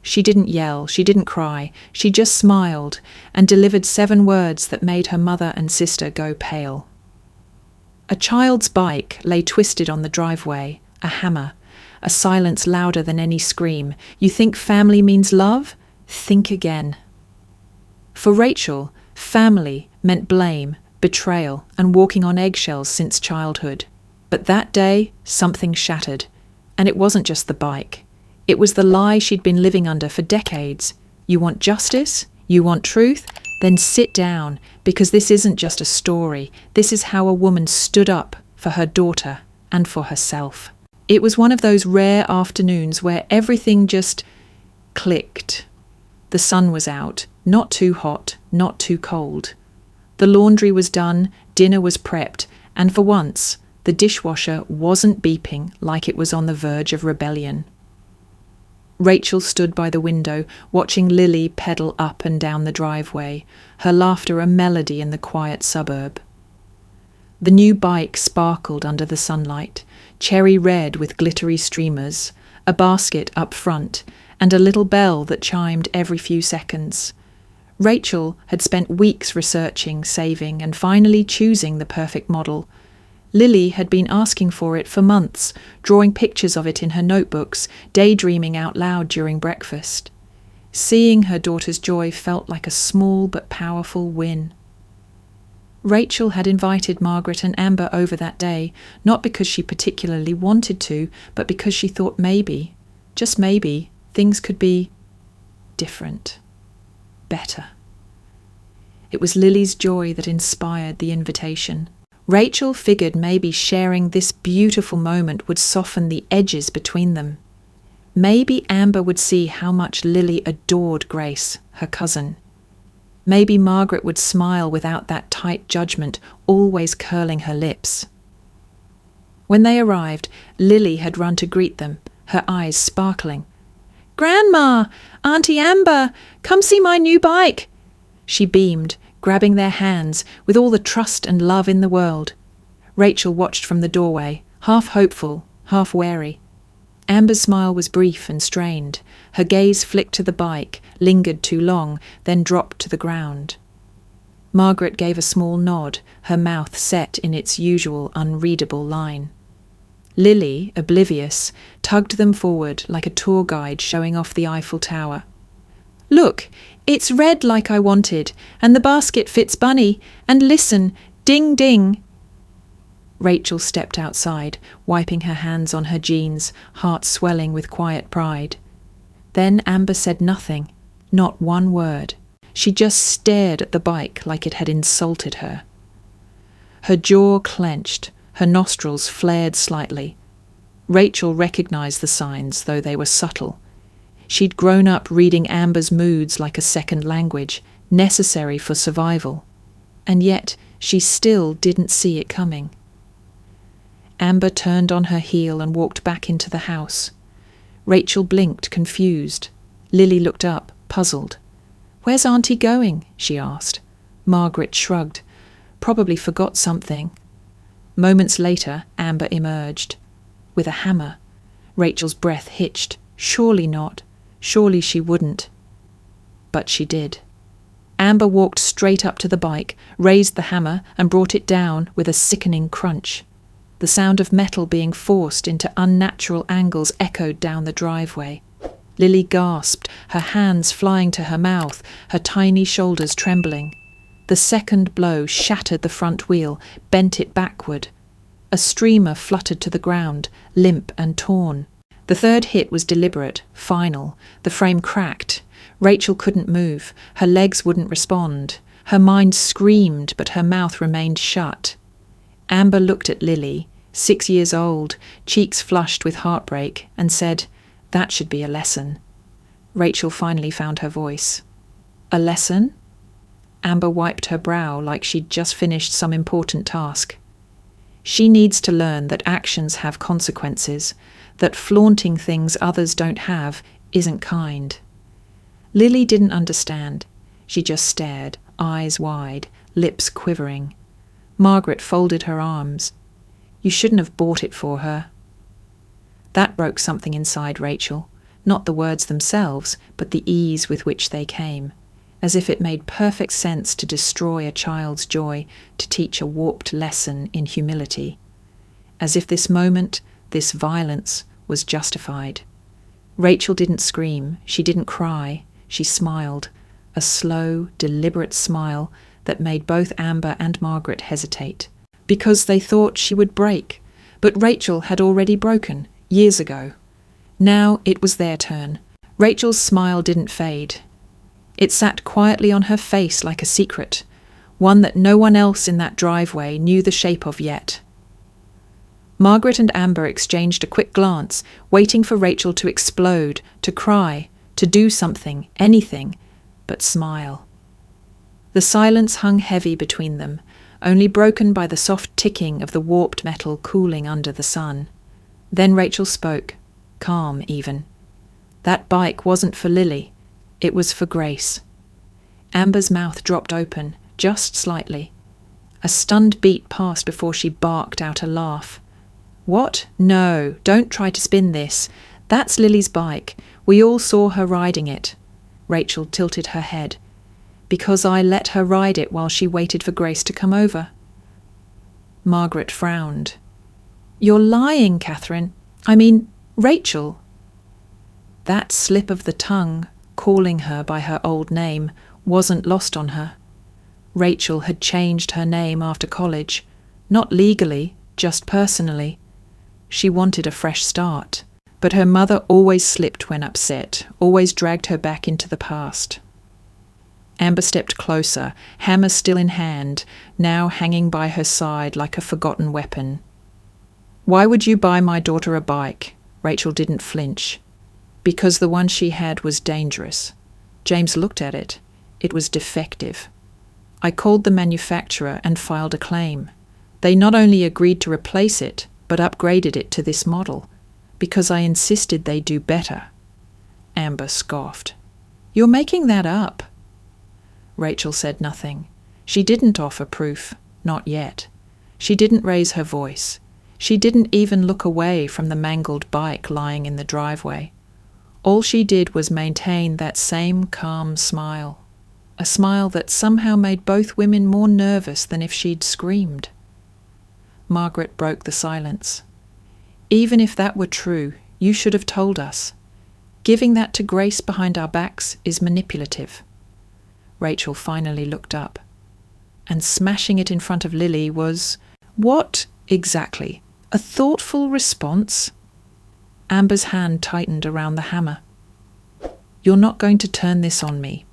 She didn't yell, she didn't cry, she just smiled and delivered 7 words that made her mother and sister go pale. A child's bike lay twisted on the driveway, a hammer, a silence louder than any scream. You think family means love? Think again. For Rachel, family meant blame, betrayal, and walking on eggshells since childhood. But that day, something shattered. And it wasn't just the bike. It was the lie she'd been living under for decades. You want justice? You want truth? Then sit down, because this isn't just a story. This is how a woman stood up for her daughter and for herself. It was one of those rare afternoons where everything just clicked. The sun was out, not too hot, not too cold. The laundry was done, dinner was prepped, and for once, the dishwasher wasn't beeping like it was on the verge of rebellion. Rachel stood by the window, watching Lily pedal up and down the driveway, her laughter a melody in the quiet suburb. The new bike sparkled under the sunlight, cherry red with glittery streamers, a basket up front, and a little bell that chimed every few seconds. Rachel had spent weeks researching, saving, and finally choosing the perfect model. Lily had been asking for it for months, drawing pictures of it in her notebooks, daydreaming out loud during breakfast. Seeing her daughter's joy felt like a small but powerful win. Rachel had invited Margaret and Amber over that day, not because she particularly wanted to, but because she thought maybe, just maybe, things could be different, better. It was Lily's joy that inspired the invitation. Rachel figured maybe sharing this beautiful moment would soften the edges between them. Maybe Amber would see how much Lily adored Grace, her cousin. Maybe Margaret would smile without that tight judgment always curling her lips. When they arrived, Lily had run to greet them, her eyes sparkling. "Grandma! Auntie Amber! Come see my new bike!" She beamed, grabbing their hands with all the trust and love in the world. Rachel watched from the doorway, half hopeful, half wary. Amber's smile was brief and strained. Her gaze flicked to the bike, lingered too long, then dropped to the ground. Margaret gave a small nod, her mouth set in its usual unreadable line. Lily, oblivious, tugged them forward like a tour guide showing off the Eiffel Tower. "Look, it's red like I wanted, and the basket fits Bunny, and listen, ding ding." Rachel stepped outside, wiping her hands on her jeans, heart swelling with quiet pride. Then Amber said nothing, not one word. She just stared at the bike like it had insulted her. Her jaw clenched, her nostrils flared slightly. Rachel recognized the signs, though they were subtle. She'd grown up reading Amber's moods like a second language, necessary for survival. And yet she still didn't see it coming. Amber turned on her heel and walked back into the house. Rachel blinked, confused. Lily looked up, puzzled. "Where's Auntie going?" she asked. Margaret shrugged. Probably forgot something. Moments later, Amber emerged. With a hammer. Rachel's breath hitched. Surely not. Surely she wouldn't. But she did. Amber walked straight up to the bike, raised the hammer, and brought it down with a sickening crunch. The sound of metal being forced into unnatural angles echoed down the driveway. Lily gasped, her hands flying to her mouth, her tiny shoulders trembling. The second blow shattered the front wheel, bent it backward. A streamer fluttered to the ground, limp and torn. The third hit was deliberate, final. The frame cracked. Rachel couldn't move. Her legs wouldn't respond. Her mind screamed, but her mouth remained shut. Amber looked at Lily, 6 years old, cheeks flushed with heartbreak, and said, "That should be a lesson." Rachel finally found her voice. "A lesson?" Amber wiped her brow like she'd just finished some important task. "She needs to learn that actions have consequences, that flaunting things others don't have isn't kind." Lily didn't understand. She just stared, eyes wide, lips quivering. Margaret folded her arms. "You shouldn't have bought it for her." That broke something inside Rachel. not the words themselves, but the ease with which they came, as if it made perfect sense to destroy a child's joy to teach a warped lesson in humility, as if this moment, this violence, was justified. Rachel didn't scream, she didn't cry, she smiled, a slow, deliberate smile that made both Amber and Margaret hesitate, because they thought she would break, but Rachel had already broken, years ago. Now it was their turn. Rachel's smile didn't fade. It sat quietly on her face like a secret, one that no one else in that driveway knew the shape of yet. Margaret and Amber exchanged a quick glance, waiting for Rachel to explode, to cry, to do something, anything, but smile. The silence hung heavy between them, only broken by the soft ticking of the warped metal cooling under the sun. Then Rachel spoke, calm even. That bike wasn't for Lily, it was for Grace. Amber's mouth dropped open, just slightly. A stunned beat passed before she barked out a laugh. What? No, don't try to spin this. That's Lily's bike. We all saw her riding it. Rachel tilted her head. Because I let her ride it while she waited for Grace to come over. Margaret frowned. You're lying, Catherine. I mean, Rachel. That slip of the tongue, calling her by her old name, wasn't lost on her. Rachel had changed her name after college, not legally, just personally. She wanted a fresh start, but her mother always slipped when upset, always dragged her back into the past. Amber stepped closer, hammer still in hand, now hanging by her side like a forgotten weapon. Why would you buy my daughter a bike? Rachel didn't flinch. Because the one she had was dangerous. James looked at it. It was defective. I called the manufacturer and filed a claim. They not only agreed to replace it, but upgraded it to this model, because I insisted they do better. Amber scoffed. You're making that up. Rachel said nothing. She didn't offer proof, not yet. She didn't raise her voice. She didn't even look away from the mangled bike lying in the driveway. All she did was maintain that same calm smile, a smile that somehow made both women more nervous than if she'd screamed. Margaret broke the silence. Even if that were true, you should have told us. Giving that to Grace behind our backs is manipulative. Rachel finally looked up. And smashing it in front of Lily was, what exactly? A thoughtful response? Amber's hand tightened around the hammer. You're not going to turn this on me.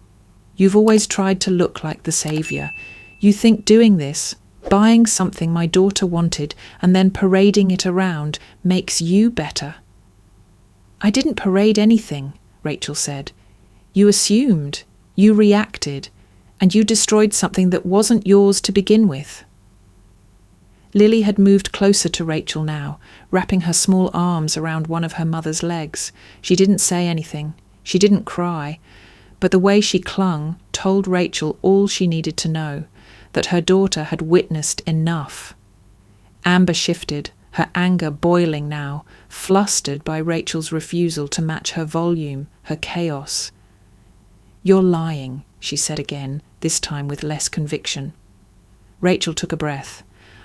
You've always tried to look like the saviour. You think doing this, buying something my daughter wanted and then parading it around, makes you better. I didn't parade anything, Rachel said. You assumed, you reacted, and you destroyed something that wasn't yours to begin with. Lily had moved closer to Rachel now, wrapping her small arms around one of her mother's legs. She didn't say anything. She didn't cry. But the way she clung told Rachel all she needed to know, that her daughter had witnessed enough. Amber shifted, her anger boiling now, flustered by Rachel's refusal to match her volume, her chaos. You're lying, she said again, this time with less conviction. Rachel took a breath.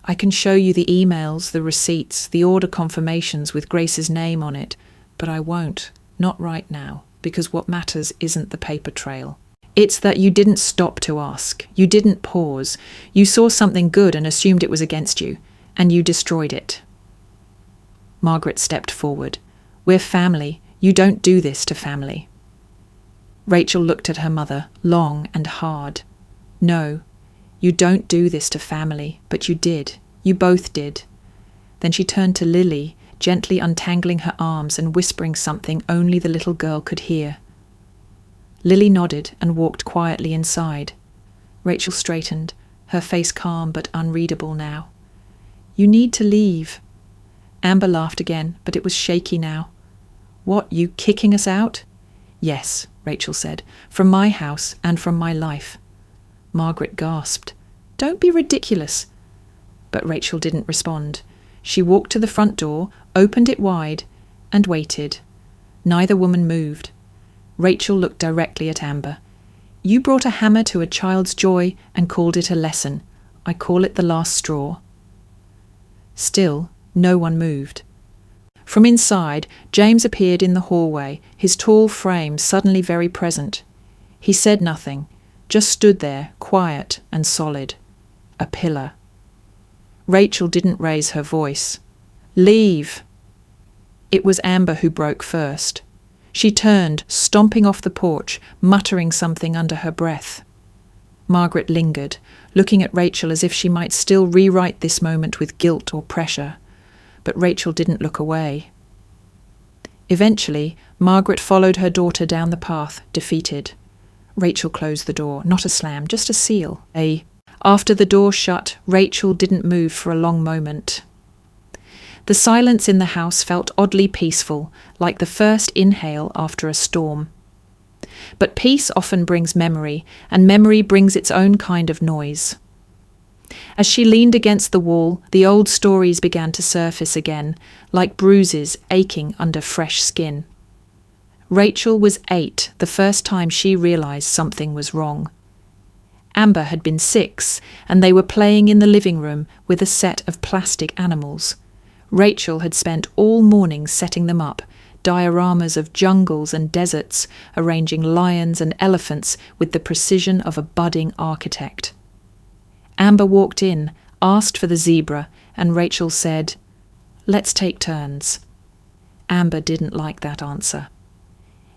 I can show you the emails, the receipts, the order confirmations with Grace's name on it, but I won't, not right now, because what matters isn't the paper trail. It's that you didn't stop to ask. You didn't pause. You saw something good and assumed it was against you, and you destroyed it. Margaret stepped forward. We're family. You don't do this to family. Rachel looked at her mother, long and hard. No, you don't do this to family, but you did. You both did. Then she turned to Lily, gently untangling her arms and whispering something only the little girl could hear. Lily nodded and walked quietly inside. Rachel straightened, her face calm but unreadable now. You need to leave. Amber laughed again, but it was shaky now. What, you kicking us out? Yes, Rachel said, from my house and from my life. Margaret gasped. Don't be ridiculous. But Rachel didn't respond. She walked to the front door, opened it wide, and waited. Neither woman moved. Rachel looked directly at Amber. "You brought a hammer to a child's joy and called it a lesson. I call it the last straw." Still, no one moved. From inside, James appeared in the hallway, his tall frame suddenly very present. He said nothing, just stood there, quiet and solid. A pillar. Rachel didn't raise her voice. "Leave!" It was Amber who broke first. She turned, stomping off the porch, muttering something under her breath. Margaret lingered, looking at Rachel as if she might still rewrite this moment with guilt or pressure. But Rachel didn't look away. Eventually, Margaret followed her daughter down the path, defeated. Rachel closed the door, not a slam, just a seal. After the door shut, Rachel didn't move for a long moment. The silence in the house felt oddly peaceful, like the first inhale after a storm. But peace often brings memory, and memory brings its own kind of noise. As she leaned against the wall, the old stories began to surface again, like bruises aching under fresh skin. Rachel was 8 the first time she realized something was wrong. Amber had been 6, and they were playing in the living room with a set of plastic animals. Rachel had spent all morning setting them up, dioramas of jungles and deserts, arranging lions and elephants with the precision of a budding architect. Amber walked in, asked for the zebra, and Rachel said, "Let's take turns." Amber didn't like that answer.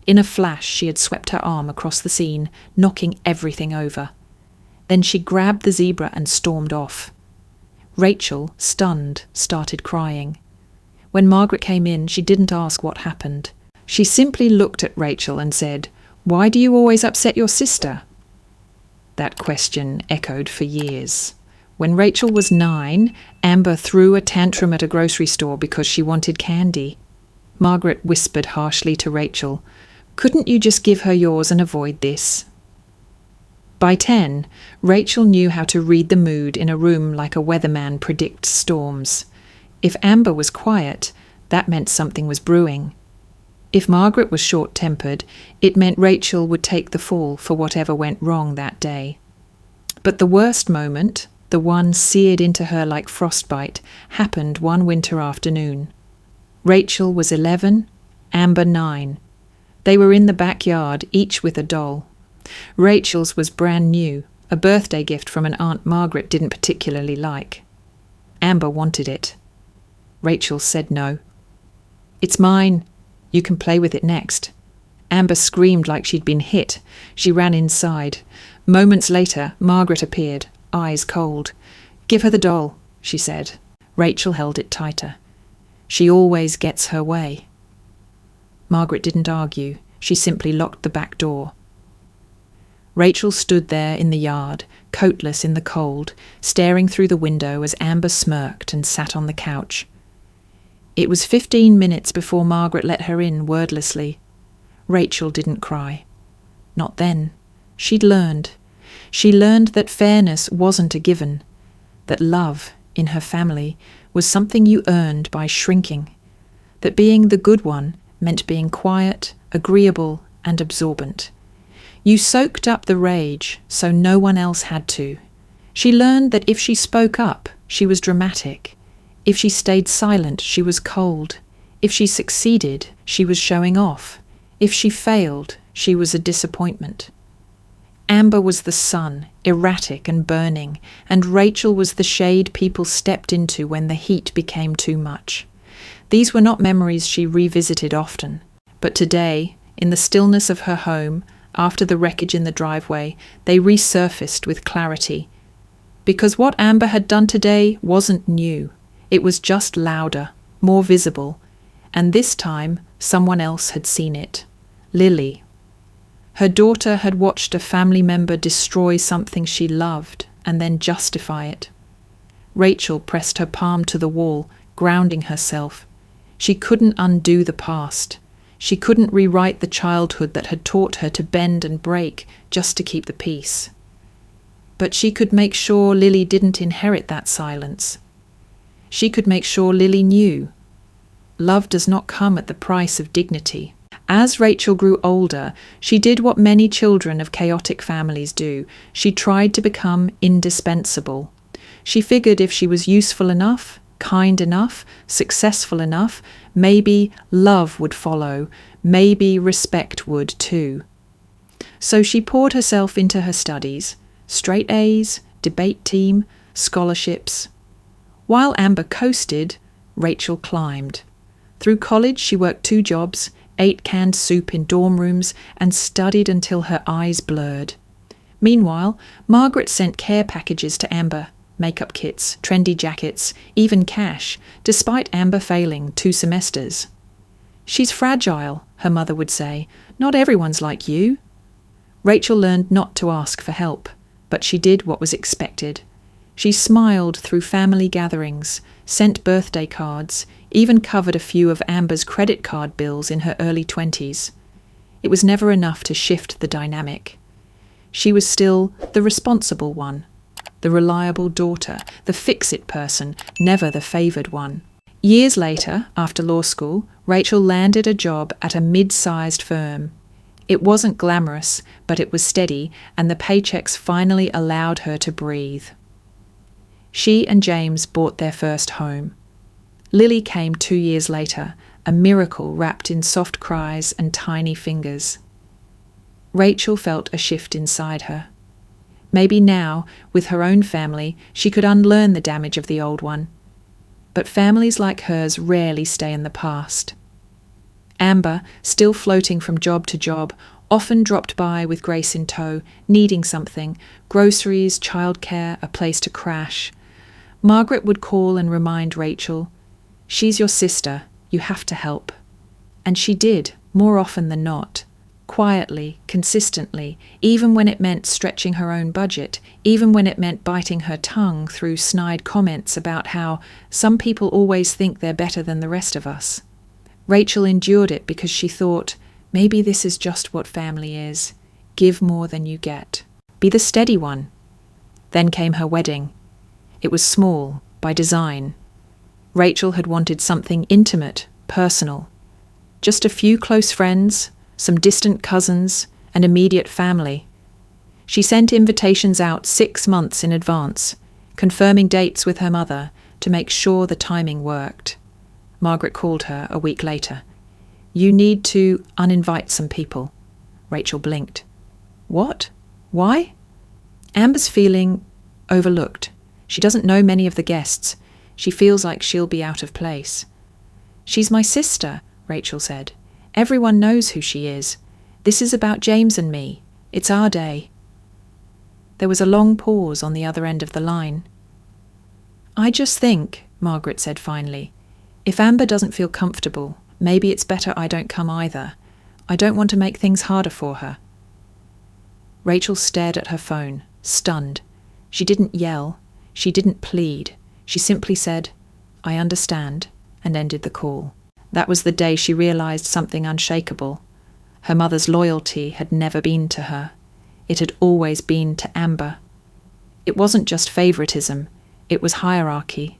In a flash, she had swept her arm across the scene, knocking everything over. Then she grabbed the zebra and stormed off. Rachel, stunned, started crying. When Margaret came in, she didn't ask what happened. She simply looked at Rachel and said, "Why do you always upset your sister?" That question echoed for years. When Rachel was 9, Amber threw a tantrum at a grocery store because she wanted candy. Margaret whispered harshly to Rachel, "Couldn't you just give her yours and avoid this?" By 10, Rachel knew how to read the mood in a room like a weatherman predicts storms. If Amber was quiet, that meant something was brewing. If Margaret was short-tempered, it meant Rachel would take the fall for whatever went wrong that day. But the worst moment, the one seared into her like frostbite, happened one winter afternoon. Rachel was 11, Amber 9. They were in the backyard, each with a doll. Rachel's was brand new, a birthday gift from an Aunt Margaret didn't particularly like. Amber wanted it. Rachel said no. "It's mine. You can play with it next." Amber screamed like she'd been hit. She ran inside. Moments later, Margaret appeared, eyes cold. "Give her the doll," she said. Rachel held it tighter. "She always gets her way." Margaret didn't argue. She simply locked the back door. Rachel stood there in the yard, coatless in the cold, staring through the window as Amber smirked and sat on the couch. It was 15 minutes before Margaret let her in wordlessly. Rachel didn't cry. Not then. She'd learned. She learned that fairness wasn't a given, that love, in her family, was something you earned by shrinking, that being the good one meant being quiet, agreeable, and absorbent. You soaked up the rage, so no one else had to. She learned that if she spoke up, she was dramatic. If she stayed silent, she was cold. If she succeeded, she was showing off. If she failed, she was a disappointment. Amber was the sun, erratic and burning, and Rachel was the shade people stepped into when the heat became too much. These were not memories she revisited often, but today, in the stillness of her home, after the wreckage in the driveway, they resurfaced with clarity. Because what Amber had done today wasn't new. It was just louder, more visible, and this time someone else had seen it. Lily. Her daughter had watched a family member destroy something she loved and then justify it. Rachel pressed her palm to the wall, grounding herself. She couldn't undo the past. She couldn't rewrite the childhood that had taught her to bend and break just to keep the peace. But she could make sure Lily didn't inherit that silence. She could make sure Lily knew. Love does not come at the price of dignity. As Rachel grew older, she did what many children of chaotic families do. She tried to become indispensable. She figured if she was useful enough, kind enough, successful enough, maybe love would follow, maybe respect would too. So she poured herself into her studies, straight A's, debate team, scholarships. While Amber coasted, Rachel climbed. Through college, she worked 2 jobs, ate canned soup in dorm rooms, and studied until her eyes blurred. Meanwhile, Margaret sent care packages to Amber, makeup kits, trendy jackets, even cash, despite Amber failing 2 semesters. "She's fragile," her mother would say. "Not everyone's like you." Rachel learned not to ask for help, but she did what was expected. She smiled through family gatherings, sent birthday cards, even covered a few of Amber's credit card bills in her early 20s. It was never enough to shift the dynamic. She was still the responsible one, the reliable daughter, the fix-it person, never the favoured one. Years later, after law school, Rachel landed a job at a mid-sized firm. It wasn't glamorous, but it was steady, and the paychecks finally allowed her to breathe. She and James bought their first home. Lily came 2 years later, a miracle wrapped in soft cries and tiny fingers. Rachel felt a shift inside her. Maybe now, with her own family, she could unlearn the damage of the old one. But families like hers rarely stay in the past. Amber, still floating from job to job, often dropped by with Grace in tow, needing something, groceries, childcare, a place to crash. Margaret would call and remind Rachel, "She's your sister, you have to help." And she did, more often than not. Quietly, consistently, even when it meant stretching her own budget, even when it meant biting her tongue through snide comments about how some people always think they're better than the rest of us. Rachel endured it because she thought, maybe this is just what family is. Give more than you get. Be the steady one. Then came her wedding. It was small, by design. Rachel had wanted something intimate, personal. Just a few close friends, some distant cousins, and immediate family. She sent invitations out 6 months in advance, confirming dates with her mother to make sure the timing worked. Margaret called her a week later. "You need to uninvite some people." Rachel blinked. "What? Why?" Amber's feeling overlooked. She doesn't know many of the guests. She feels like she'll be out of place. "She's my sister," Rachel said. "Everyone knows who she is. This is about James and me. It's our day." There was a long pause on the other end of the line. "I just think," Margaret said finally, "if Amber doesn't feel comfortable, maybe it's better I don't come either. I don't want to make things harder for her." Rachel stared at her phone, stunned. She didn't yell. She didn't plead. She simply said, "I understand," and ended the call. That was the day she realized something unshakable. Her mother's loyalty had never been to her. It had always been to Amber. It wasn't just favoritism, it was hierarchy.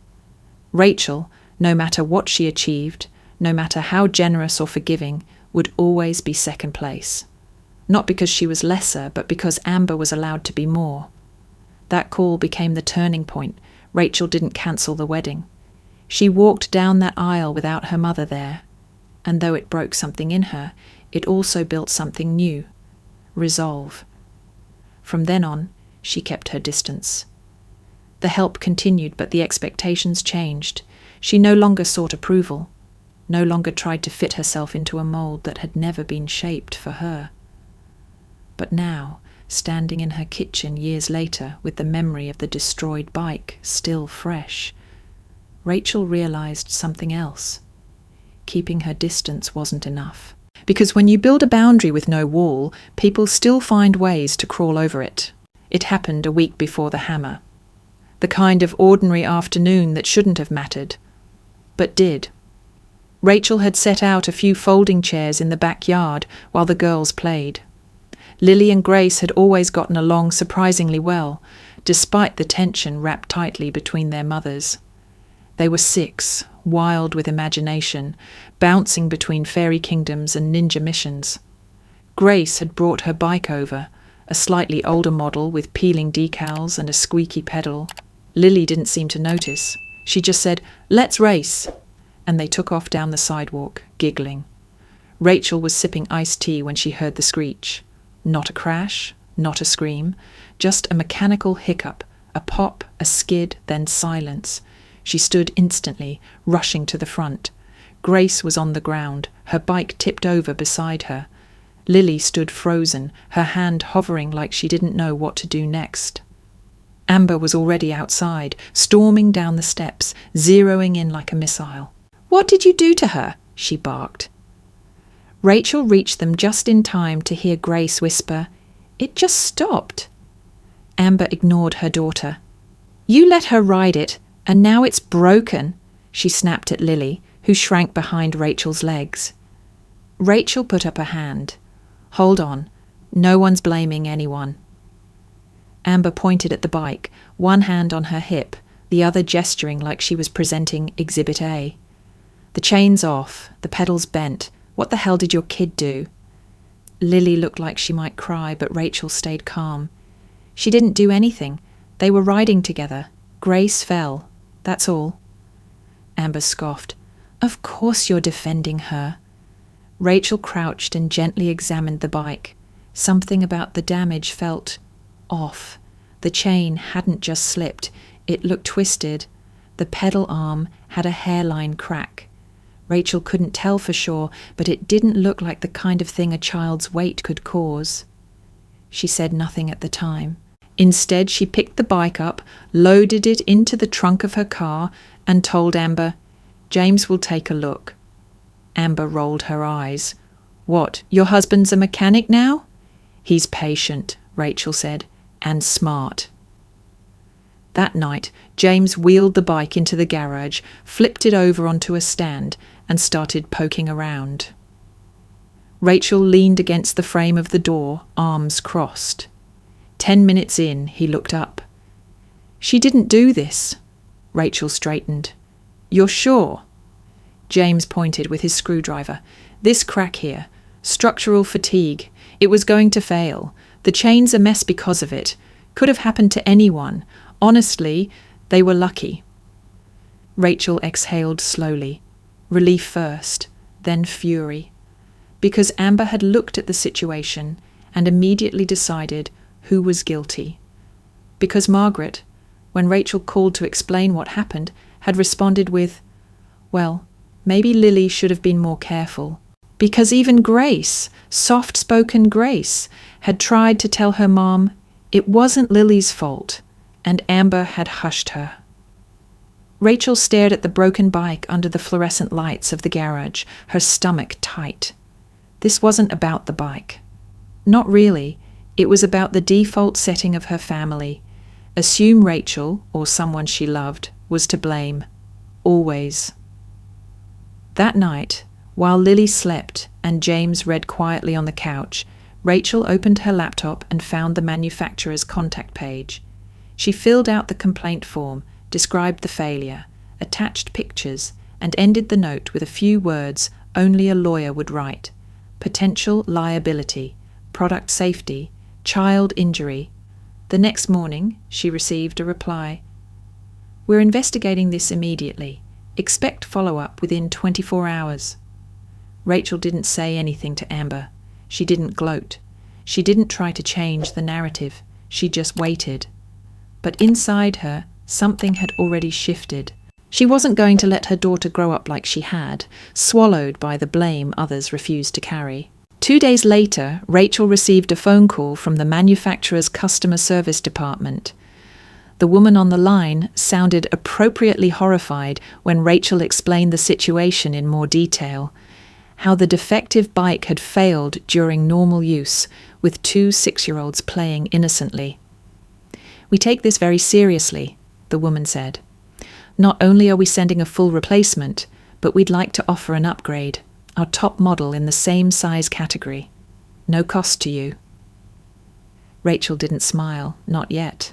Rachel, no matter what she achieved, no matter how generous or forgiving, would always be second place. Not because she was lesser, but because Amber was allowed to be more. That call became the turning point. Rachel didn't cancel the wedding. She walked down that aisle without her mother there, and though it broke something in her, it also built something new. Resolve. From then on, she kept her distance. The help continued, but the expectations changed. She no longer sought approval, no longer tried to fit herself into a mold that had never been shaped for her. But now, standing in her kitchen years later with the memory of the destroyed bike still fresh, Rachel realized something else. Keeping her distance wasn't enough. Because when you build a boundary with no wall, people still find ways to crawl over it. It happened a week before the hammer. The kind of ordinary afternoon that shouldn't have mattered, but did. Rachel had set out a few folding chairs in the backyard while the girls played. Lily and Grace had always gotten along surprisingly well, despite the tension wrapped tightly between their mothers. They were 6, wild with imagination, bouncing between fairy kingdoms and ninja missions. Grace had brought her bike over, a slightly older model with peeling decals and a squeaky pedal. Lily didn't seem to notice. She just said, "Let's race," and they took off down the sidewalk, giggling. Rachel was sipping iced tea when she heard the screech. Not a crash, not a scream, just a mechanical hiccup, a pop, a skid, then silence. She stood instantly, rushing to the front. Grace was on the ground, her bike tipped over beside her. Lily stood frozen, her hand hovering like she didn't know what to do next. Amber was already outside, storming down the steps, zeroing in like a missile. "What did you do to her?" she barked. Rachel reached them just in time to hear Grace whisper, "It just stopped." Amber ignored her daughter. "You let her ride it, and now it's broken," she snapped at Lily, who shrank behind Rachel's legs. Rachel put up a hand. "Hold on. No one's blaming anyone." Amber pointed at the bike, one hand on her hip, the other gesturing like she was presenting Exhibit A. "The chain's off, the pedal's bent. What the hell did your kid do?" Lily looked like she might cry, but Rachel stayed calm. "She didn't do anything. They were riding together. Grace fell. That's all." Amber scoffed. "Of course you're defending her." Rachel crouched and gently examined the bike. Something about the damage felt off. The chain hadn't just slipped, it looked twisted. The pedal arm had a hairline crack. Rachel couldn't tell for sure, but it didn't look like the kind of thing a child's weight could cause. She said nothing at the time. Instead, she picked the bike up, loaded it into the trunk of her car, and told Amber, "James will take a look." Amber rolled her eyes. "What, your husband's a mechanic now?" "He's patient," Rachel said, "and smart." That night, James wheeled the bike into the garage, flipped it over onto a stand, and started poking around. Rachel leaned against the frame of the door, arms crossed. 10 minutes in, he looked up. "She didn't do this." Rachel straightened. "You're sure?" James pointed with his screwdriver. "This crack here. Structural fatigue. It was going to fail. The chain's a mess because of it. Could have happened to anyone. Honestly, they were lucky." Rachel exhaled slowly. Relief first, then fury. Because Amber had looked at the situation and immediately decided who was guilty. Because Margaret, when Rachel called to explain what happened, had responded with, "Well, maybe Lily should have been more careful." Because even Grace, soft-spoken Grace, had tried to tell her mom it wasn't Lily's fault, and Amber had hushed her. Rachel stared at the broken bike under the fluorescent lights of the garage, her stomach tight. This wasn't about the bike. Not really. It was about the default setting of her family. Assume Rachel, or someone she loved, was to blame. Always. That night, while Lily slept and James read quietly on the couch, Rachel opened her laptop and found the manufacturer's contact page. She filled out the complaint form, described the failure, attached pictures, and ended the note with a few words only a lawyer would write. Potential liability, product safety, child injury. The next morning, she received a reply. "We're investigating this immediately. Expect follow-up within 24 hours. Rachel didn't say anything to Amber. She didn't gloat. She didn't try to change the narrative. She just waited. But inside her, something had already shifted. She wasn't going to let her daughter grow up like she had, swallowed by the blame others refused to carry. 2 days later, Rachel received a phone call from the manufacturer's customer service department. The woman on the line sounded appropriately horrified when Rachel explained the situation in more detail. How the defective bike had failed during normal use, with 2 6-year-olds playing innocently. "We take this very seriously," the woman said. "Not only are we sending a full replacement, but we'd like to offer an upgrade, our top model in the same size category. No cost to you." Rachel didn't smile, not yet.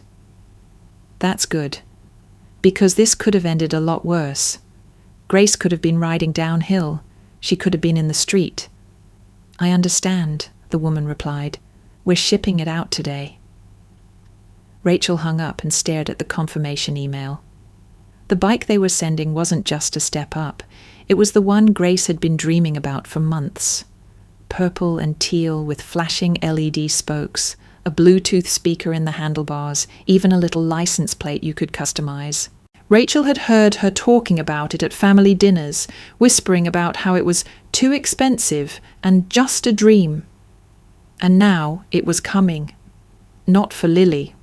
"That's good." Because this could have ended a lot worse. Grace could have been riding downhill. She could have been in the street. I understand, the woman replied. We're shipping it out today. Rachel hung up and stared at the confirmation email. The bike they were sending wasn't just a step up. It was the one Grace had been dreaming about for months. Purple and teal with flashing LED spokes, a Bluetooth speaker in the handlebars, even a little license plate you could customize. Rachel had heard her talking about it at family dinners, whispering about how it was too expensive and just a dream. And now it was coming. Not for Lily,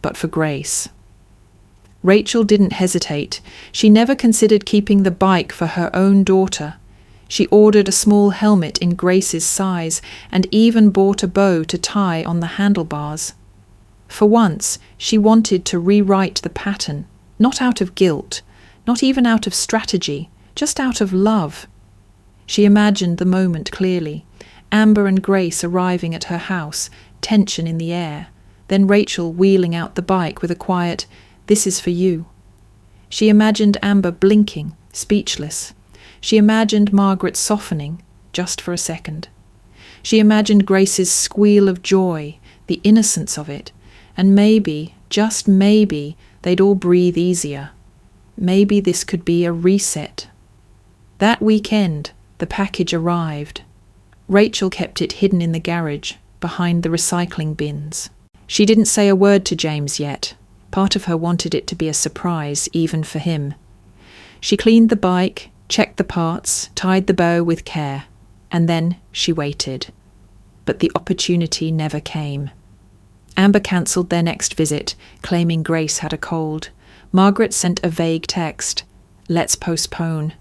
but for Grace. Rachel didn't hesitate. She never considered keeping the bike for her own daughter. She ordered a small helmet in Grace's size and even bought a bow to tie on the handlebars. For once, she wanted to rewrite the pattern, not out of guilt, not even out of strategy, just out of love. She imagined the moment clearly. Amber and Grace arriving at her house, tension in the air. Then Rachel wheeling out the bike with a quiet, "This is for you." She imagined Amber blinking, speechless. She imagined Margaret softening, just for a second. She imagined Grace's squeal of joy, the innocence of it, and maybe, just maybe, they'd all breathe easier. Maybe this could be a reset. That weekend, the package arrived. Rachel kept it hidden in the garage, behind the recycling bins. She didn't say a word to James yet. Part of her wanted it to be a surprise, even for him. She cleaned the bike, checked the parts, tied the bow with care, and then she waited. But the opportunity never came. Amber cancelled their next visit, claiming Grace had a cold. Margaret sent a vague text. "Let's postpone.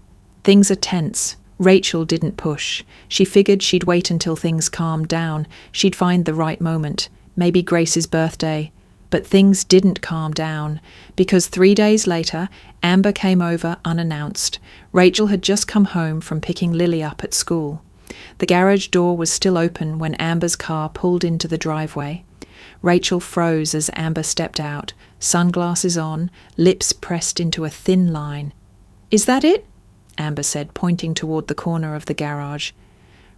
Things are tense." Rachel didn't push. She figured she'd wait until things calmed down. She'd find the right moment, maybe Grace's birthday. But things didn't calm down, because 3 days later, Amber came over unannounced. Rachel had just come home from picking Lily up at school. The garage door was still open when Amber's car pulled into the driveway. Rachel froze as Amber stepped out, sunglasses on, lips pressed into a thin line. "Is that it?" Amber said, pointing toward the corner of the garage.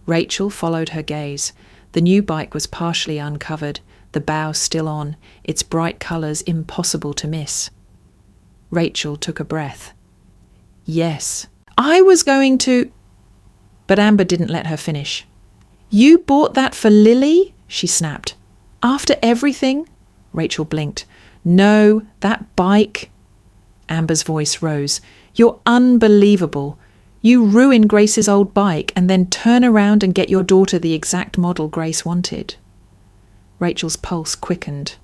Rachel followed her gaze. The new bike was partially uncovered, the bow still on, its bright colours impossible to miss. Rachel took a breath. "Yes, I was going to—" But Amber didn't let her finish. "You bought that for Lily?" she snapped. "After everything?" Rachel blinked. "No, that bike." Amber's voice rose. "You're unbelievable. You ruin Grace's old bike and then turn around and get your daughter the exact model Grace wanted." Rachel's pulse quickened.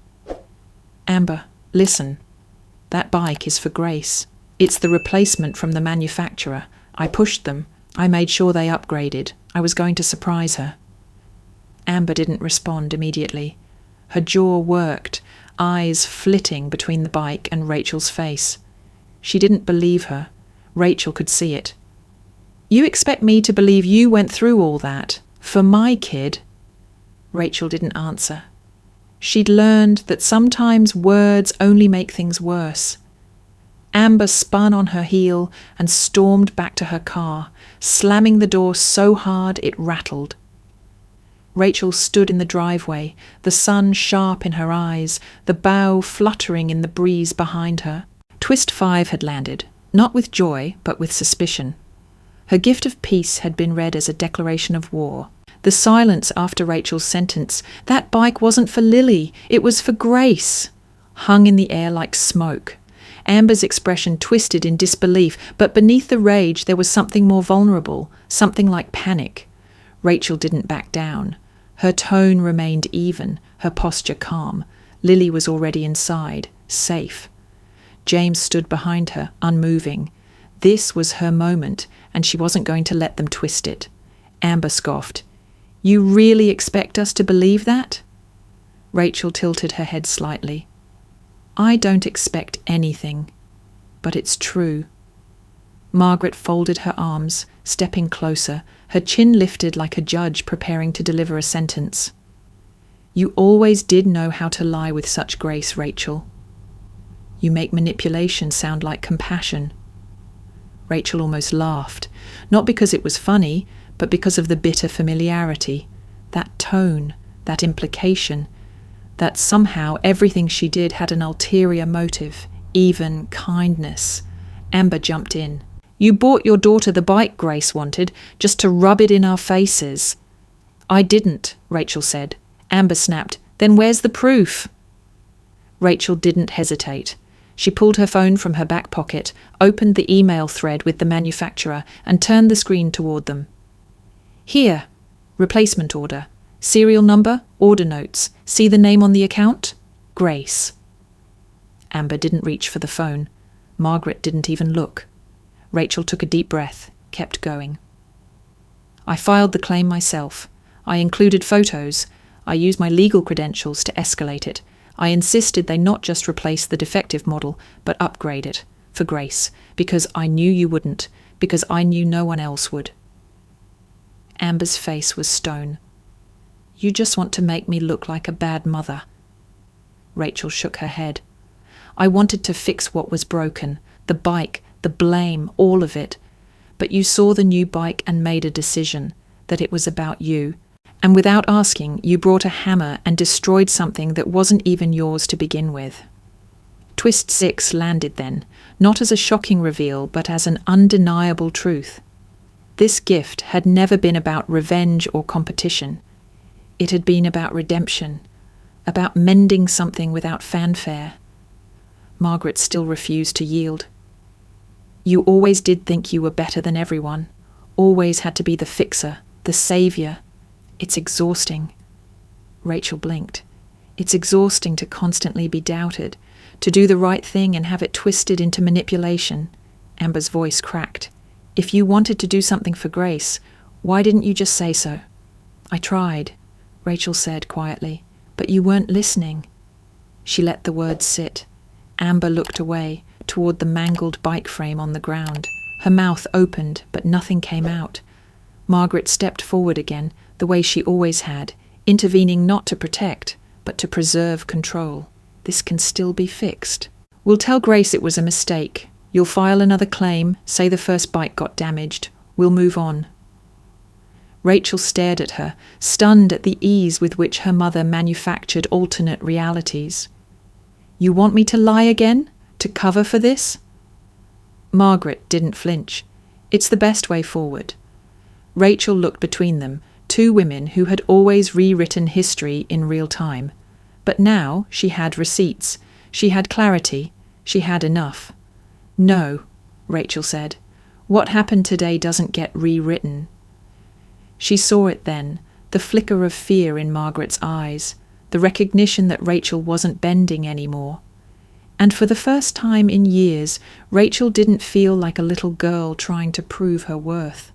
"Amber, listen. That bike is for Grace. It's the replacement from the manufacturer. I pushed them. I made sure they upgraded. I was going to surprise her." Amber didn't respond immediately. Her jaw worked, eyes flitting between the bike and Rachel's face. She didn't believe her. Rachel could see it. "You expect me to believe you went through all that? For my kid?" Rachel didn't answer. She'd learned that sometimes words only make things worse. Amber spun on her heel and stormed back to her car, slamming the door so hard it rattled. Rachel stood in the driveway, the sun sharp in her eyes, the bow fluttering in the breeze behind her. Twist 5 had landed, not with joy, but with suspicion. Her gift of peace had been read as a declaration of war. The silence after Rachel's sentence, "That bike wasn't for Lily, it was for Grace," hung in the air like smoke. Amber's expression twisted in disbelief, but beneath the rage there was something more vulnerable, something like panic. Rachel didn't back down. Her tone remained even, her posture calm. Lily was already inside, safe. James stood behind her, unmoving. This was her moment, and she wasn't going to let them twist it. Amber scoffed. "You really expect us to believe that?" Rachel tilted her head slightly. "I don't expect anything, but it's true." Margaret folded her arms, stepping closer, her chin lifted like a judge preparing to deliver a sentence. "You always did know how to lie with such grace, Rachel. You make manipulation sound like compassion." Rachel almost laughed, not because it was funny, but because of the bitter familiarity, that tone, that implication, that somehow everything she did had an ulterior motive, even kindness. Amber jumped in. "You bought your daughter the bike Grace wanted, just to rub it in our faces." "I didn't," Rachel said. Amber snapped, "Then where's the proof?" Rachel didn't hesitate. She pulled her phone from her back pocket, opened the email thread with the manufacturer, and turned the screen toward them. "Here, replacement order. Serial number, order notes. See the name on the account? Grace." Amber didn't reach for the phone. Margaret didn't even look. Rachel took a deep breath, kept going. "I filed the claim myself. I included photos. I used my legal credentials to escalate it. I insisted they not just replace the defective model, but upgrade it, for Grace, because I knew you wouldn't, because I knew no one else would." Amber's face was stone. "You just want to make me look like a bad mother." Rachel shook her head. "I wanted to fix what was broken, the bike, the blame, all of it. But you saw the new bike and made a decision, that it was about you. And without asking, you brought a hammer and destroyed something that wasn't even yours to begin with." Twist 6 landed then, not as a shocking reveal, but as an undeniable truth. This gift had never been about revenge or competition. It had been about redemption, about mending something without fanfare. Margaret still refused to yield. "You always did think you were better than everyone, always had to be the fixer, the savior. It's exhausting." Rachel blinked. "It's exhausting to constantly be doubted, to do the right thing and have it twisted into manipulation." Amber's voice cracked. "If you wanted to do something for Grace, why didn't you just say so?" "I tried," Rachel said quietly, "but you weren't listening." She let the words sit. Amber looked away, toward the mangled bike frame on the ground. Her mouth opened, but nothing came out. Margaret stepped forward again, the way she always had, intervening not to protect, but to preserve control. "This can still be fixed. We'll tell Grace it was a mistake. You'll file another claim, say the first bike got damaged. We'll move on." Rachel stared at her, stunned at the ease with which her mother manufactured alternate realities. "You want me to lie again? To cover for this?" Margaret didn't flinch. "It's the best way forward." Rachel looked between them, two women who had always rewritten history in real time. But now she had receipts. She had clarity. She had enough. "No," Rachel said. "What happened today doesn't get rewritten." She saw it then, the flicker of fear in Margaret's eyes, the recognition that Rachel wasn't bending anymore. And for the first time in years, Rachel didn't feel like a little girl trying to prove her worth.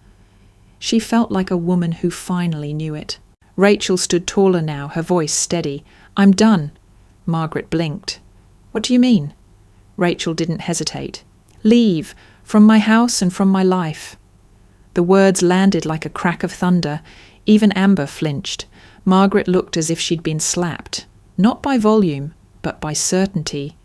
She felt like a woman who finally knew it. Rachel stood taller now, her voice steady. "I'm done." Margaret blinked. "What do you mean?" Rachel didn't hesitate. "Leave, from my house and from my life." The words landed like a crack of thunder. Even Amber flinched. Margaret looked as if she'd been slapped, not by volume, but by certainty.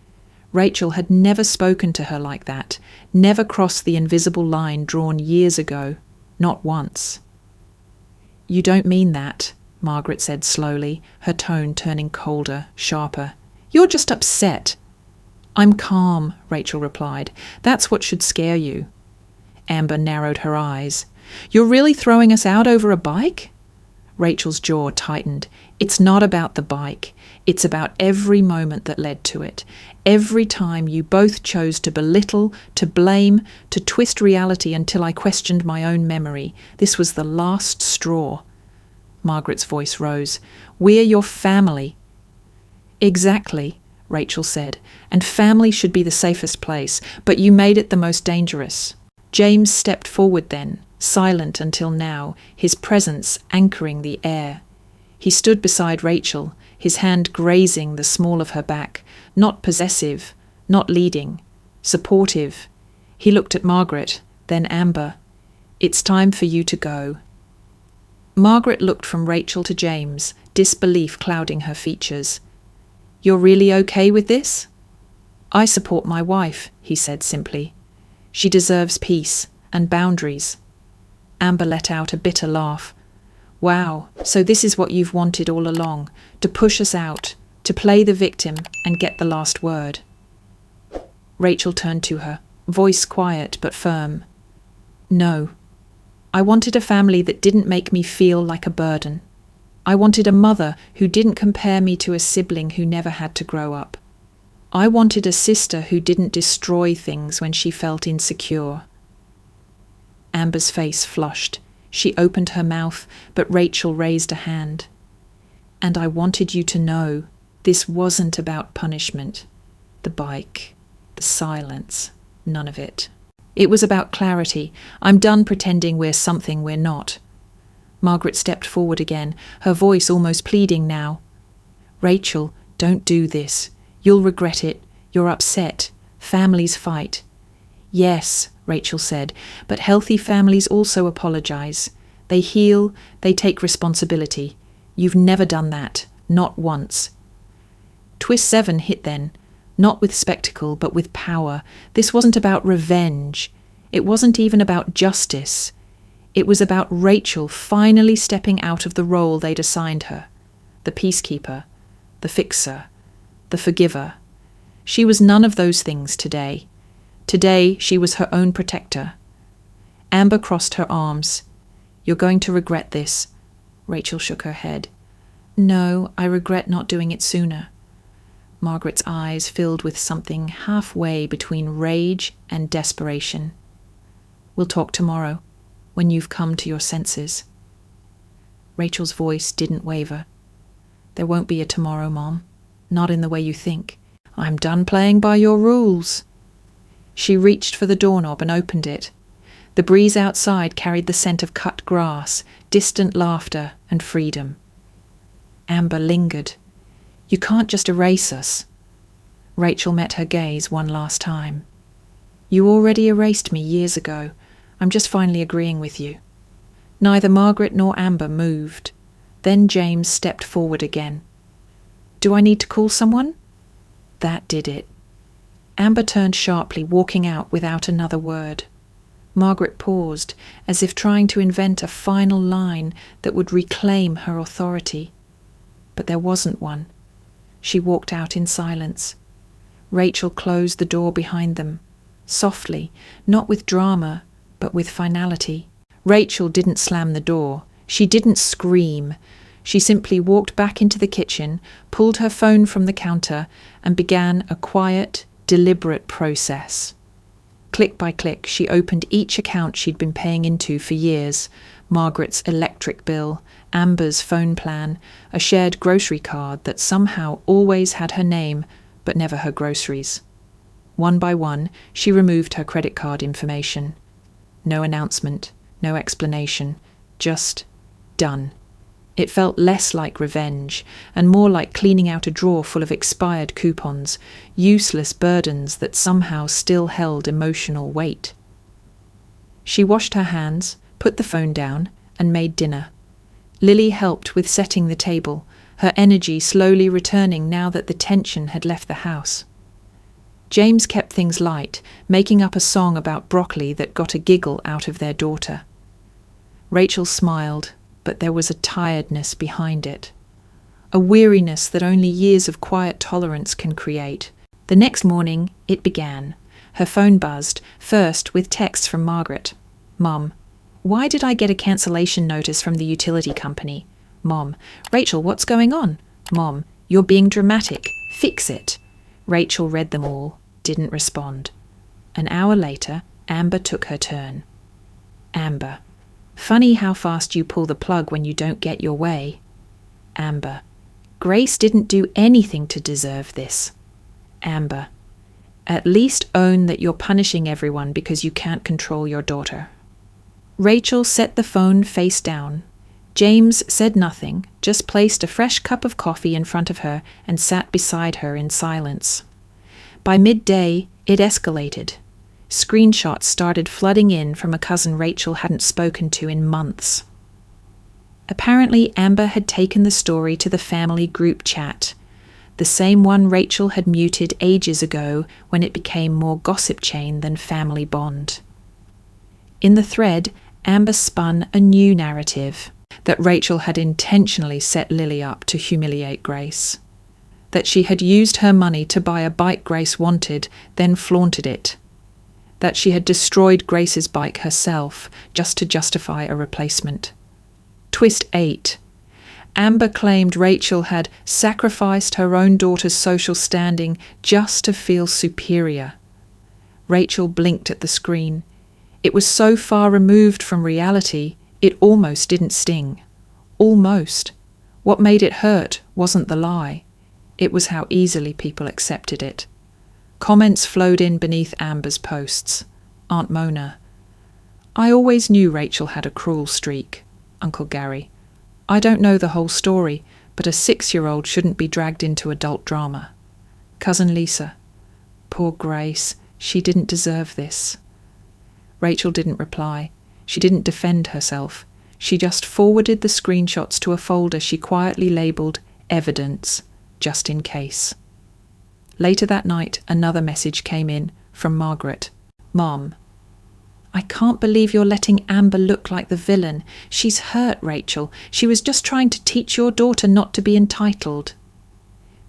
Rachel had never spoken to her like that, never crossed the invisible line drawn years ago, not once. "You don't mean that," Margaret said slowly, her tone turning colder, sharper. "You're just upset." "I'm calm," Rachel replied. "That's what should scare you." Amber narrowed her eyes. "You're really throwing us out over a bike?" Rachel's jaw tightened. "It's not about the bike. It's about every moment that led to it. Every time you both chose to belittle, to blame, to twist reality until I questioned my own memory. This was the last straw." Margaret's voice rose. "We're your family." "Exactly," Rachel said, "and family should be the safest place, but you made it the most dangerous." James stepped forward then, silent until now, his presence anchoring the air. He stood beside Rachel, his hand grazing the small of her back, not possessive, not leading, supportive. He looked at Margaret, then Amber. "It's time for you to go." Margaret looked from Rachel to James, disbelief clouding her features. "You're really okay with this?" I support my wife, he said simply. She deserves peace and boundaries. Amber let out a bitter laugh. Wow, so this is what you've wanted all along, to push us out, to play the victim and get the last word. Rachel turned to her, voice quiet but firm. No. I wanted a family that didn't make me feel like a burden. I wanted a mother who didn't compare me to a sibling who never had to grow up. I wanted a sister who didn't destroy things when she felt insecure. Amber's face flushed. She opened her mouth, but Rachel raised a hand. And I wanted you to know this wasn't about punishment. The bike, the silence, none of it. It was about clarity. I'm done pretending we're something we're not. Margaret stepped forward again, her voice almost pleading now. Rachel, don't do this. You'll regret it. You're upset. Families fight. Yes, Rachel said, but healthy families also apologize. They heal, they take responsibility. You've never done that, not once. Twist 7 hit then, not with spectacle, but with power. This wasn't about revenge. It wasn't even about justice. It was about Rachel finally stepping out of the role they'd assigned her. The peacekeeper, the fixer, the forgiver. She was none of those things today. Today she was her own protector. Amber crossed her arms. You're going to regret this. Rachel shook her head. No, I regret not doing it sooner. Margaret's eyes filled with something halfway between rage and desperation. We'll talk tomorrow, when you've come to your senses. Rachel's voice didn't waver. There won't be a tomorrow, Mom. Not in the way you think. I'm done playing by your rules. She reached for the doorknob and opened it. The breeze outside carried the scent of cut grass, distant laughter, and freedom. Amber lingered. You can't just erase us. Rachel met her gaze one last time. You already erased me years ago. I'm just finally agreeing with you. Neither Margaret nor Amber moved. Then James stepped forward again. Do I need to call someone? That did it. Amber turned sharply, walking out without another word. Margaret paused, as if trying to invent a final line that would reclaim her authority. But there wasn't one. She walked out in silence. Rachel closed the door behind them, softly, not with drama, but with finality. Rachel didn't slam the door. She didn't scream. She simply walked back into the kitchen, pulled her phone from the counter, and began a quiet, deliberate process. Click by click, she opened each account she'd been paying into for years. Margaret's electric bill, Amber's phone plan, a shared grocery card that somehow always had her name, but never her groceries. One by one, she removed her credit card information. No announcement, no explanation, just done. It felt less like revenge, and more like cleaning out a drawer full of expired coupons, useless burdens that somehow still held emotional weight. She washed her hands, put the phone down, and made dinner. Lily helped with setting the table, her energy slowly returning now that the tension had left the house. James kept things light, making up a song about broccoli that got a giggle out of their daughter. Rachel smiled, but there was a tiredness behind it. A weariness that only years of quiet tolerance can create. The next morning, it began. Her phone buzzed, first with texts from Margaret. Mom, why did I get a cancellation notice from the utility company? Mom, Rachel, what's going on? Mom, you're being dramatic. Fix it. Rachel read them all, didn't respond. An hour later, Amber took her turn. Amber, funny how fast you pull the plug when you don't get your way. Amber, Grace didn't do anything to deserve this. Amber, at least own that you're punishing everyone because you can't control your daughter. Rachel set the phone face down. James said nothing, just placed a fresh cup of coffee in front of her and sat beside her in silence. By midday, it escalated. Screenshots started flooding in from a cousin Rachel hadn't spoken to in months. Apparently, Amber had taken the story to the family group chat. the same one Rachel had muted ages ago when it became more gossip chain than family bond. In the thread, Amber spun a new narrative, that Rachel had intentionally set Lily up to humiliate Grace, that she had used her money to buy a bike Grace wanted, then flaunted it, that she had destroyed Grace's bike herself just to justify a replacement. Twist 8. Amber claimed Rachel had sacrificed her own daughter's social standing just to feel superior. Rachel blinked at the screen. It was so far removed from reality, it almost didn't sting. Almost. What made it hurt wasn't the lie. It was how easily people accepted it. Comments flowed in beneath Amber's posts. Aunt Mona. I always knew Rachel had a cruel streak. Uncle Gary. I don't know the whole story, but a 6-year-old shouldn't be dragged into adult drama. Cousin Lisa. Poor Grace. She didn't deserve this. Rachel didn't reply. She didn't defend herself. She just forwarded the screenshots to a folder she quietly labelled Evidence, just in case. Later that night, another message came in from Margaret. Mom. I can't believe you're letting Amber look like the villain. She's hurt, Rachel. She was just trying to teach your daughter not to be entitled.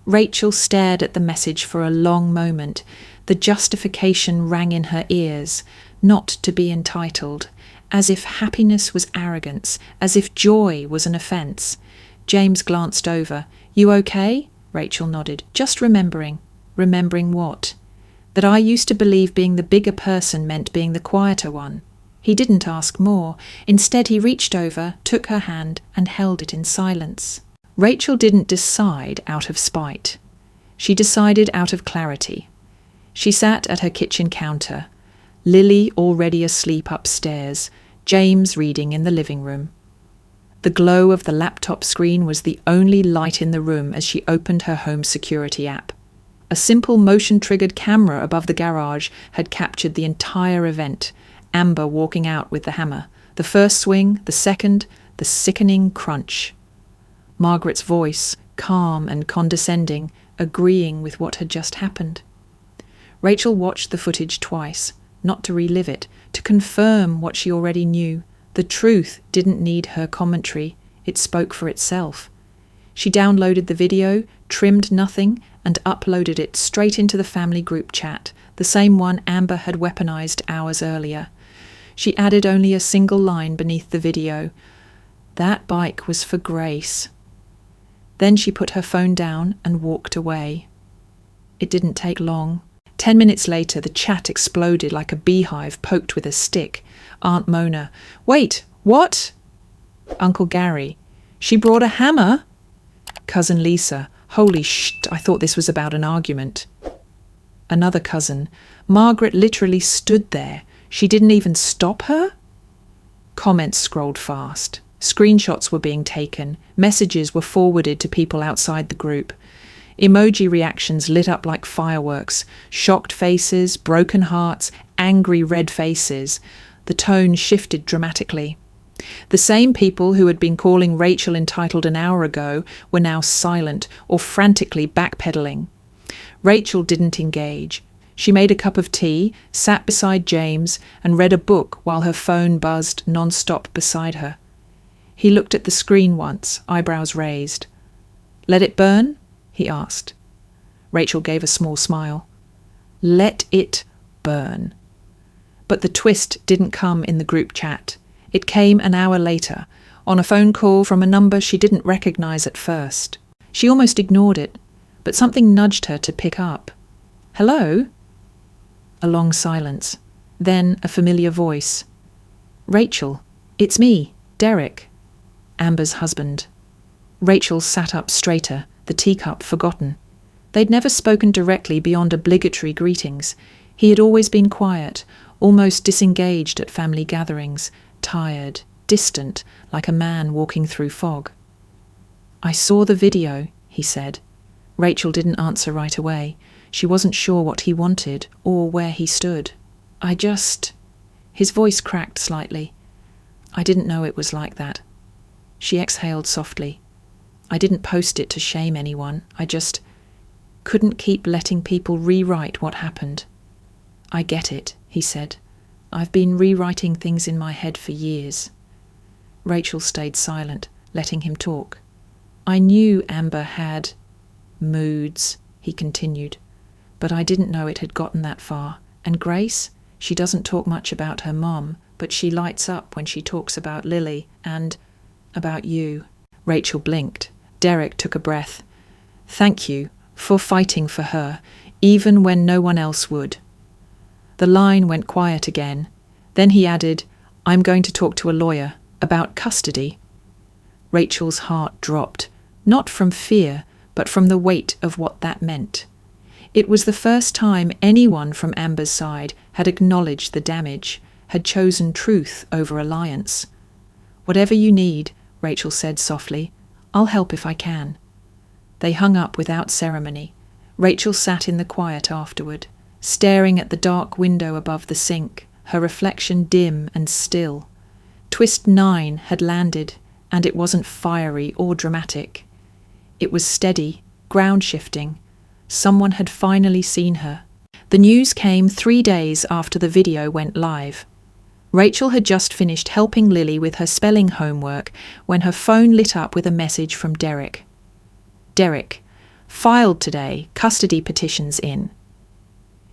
Rachel stared at the message for a long moment. The justification rang in her ears. Not to be entitled. As if happiness was arrogance. As if joy was an offence. James glanced over. You okay? Rachel nodded. Just remembering. Remembering what? That I used to believe being the bigger person meant being the quieter one. He didn't ask more. Instead, he reached over, took her hand, and held it in silence. Rachel didn't decide out of spite. She decided out of clarity. She sat at her kitchen counter. Lily already asleep upstairs, James reading in the living room. The glow of the laptop screen was the only light in the room as she opened her home security app. A simple motion-triggered camera above the garage had captured the entire event, Amber walking out with the hammer, the first swing, the second, the sickening crunch. Margaret's voice, calm and condescending, agreeing with what had just happened. Rachel watched the footage twice, not to relive it, to confirm what she already knew. The truth didn't need her commentary, it spoke for itself. She downloaded the video, trimmed nothing, and uploaded it straight into the family group chat, the same one Amber had weaponized hours earlier. She added only a single line beneath the video. That bike was for Grace. Then she put her phone down and walked away. It didn't take long. 10 minutes later, the chat exploded like a beehive poked with a stick. Aunt Mona. Wait, what? Uncle Gary. She brought a hammer? Cousin Lisa. Holy shit, I thought this was about an argument. Another cousin. Margaret literally stood there. She didn't even stop her? Comments scrolled fast. Screenshots were being taken. Messages were forwarded to people outside the group. Emoji reactions lit up like fireworks. Shocked faces, broken hearts, angry red faces. The tone shifted dramatically. The same people who had been calling Rachel entitled an hour ago were now silent or frantically backpedaling. Rachel didn't engage. She made a cup of tea, sat beside James, and read a book while her phone buzzed non-stop beside her. He looked at the screen once, eyebrows raised. Let it burn? He asked. Rachel gave a small smile. Let it burn. But the twist didn't come in the group chat. It came an hour later, on a phone call from a number she didn't recognize at first. She almost ignored it, but something nudged her to pick up. Hello? A long silence. Then a familiar voice. Rachel, it's me, Derek. Amber's husband. Rachel sat up straighter, the teacup forgotten. They'd never spoken directly beyond obligatory greetings. He had always been quiet, almost disengaged at family gatherings, tired, distant, like a man walking through fog. I saw the video, he said. Rachel didn't answer right away. She wasn't sure what he wanted or where he stood. His voice cracked slightly. I didn't know it was like that. She exhaled softly. I didn't post it to shame anyone. Couldn't keep letting people rewrite what happened. I get it, he said. I've been rewriting things in my head for years. Rachel stayed silent, letting him talk. I knew Amber had moods, he continued, but I didn't know it had gotten that far. And Grace, she doesn't talk much about her mom, but she lights up when she talks about Lily and about you. Rachel blinked. Derek took a breath. Thank you for fighting for her, even when no one else would. The line went quiet again. Then he added, I'm going to talk to a lawyer about custody. Rachel's heart dropped, not from fear, but from the weight of what that meant. It was the first time anyone from Amber's side had acknowledged the damage, had chosen truth over alliance. Whatever you need, Rachel said softly, I'll help if I can. They hung up without ceremony. Rachel sat in the quiet afterward, staring at the dark window above the sink, her reflection dim and still. Twist 9 had landed, and it wasn't fiery or dramatic. It was steady, ground-shifting. Someone had finally seen her. The news came 3 days after the video went live. Rachel had just finished helping Lily with her spelling homework when her phone lit up with a message from Derek. Derek, filed today, custody petitions in.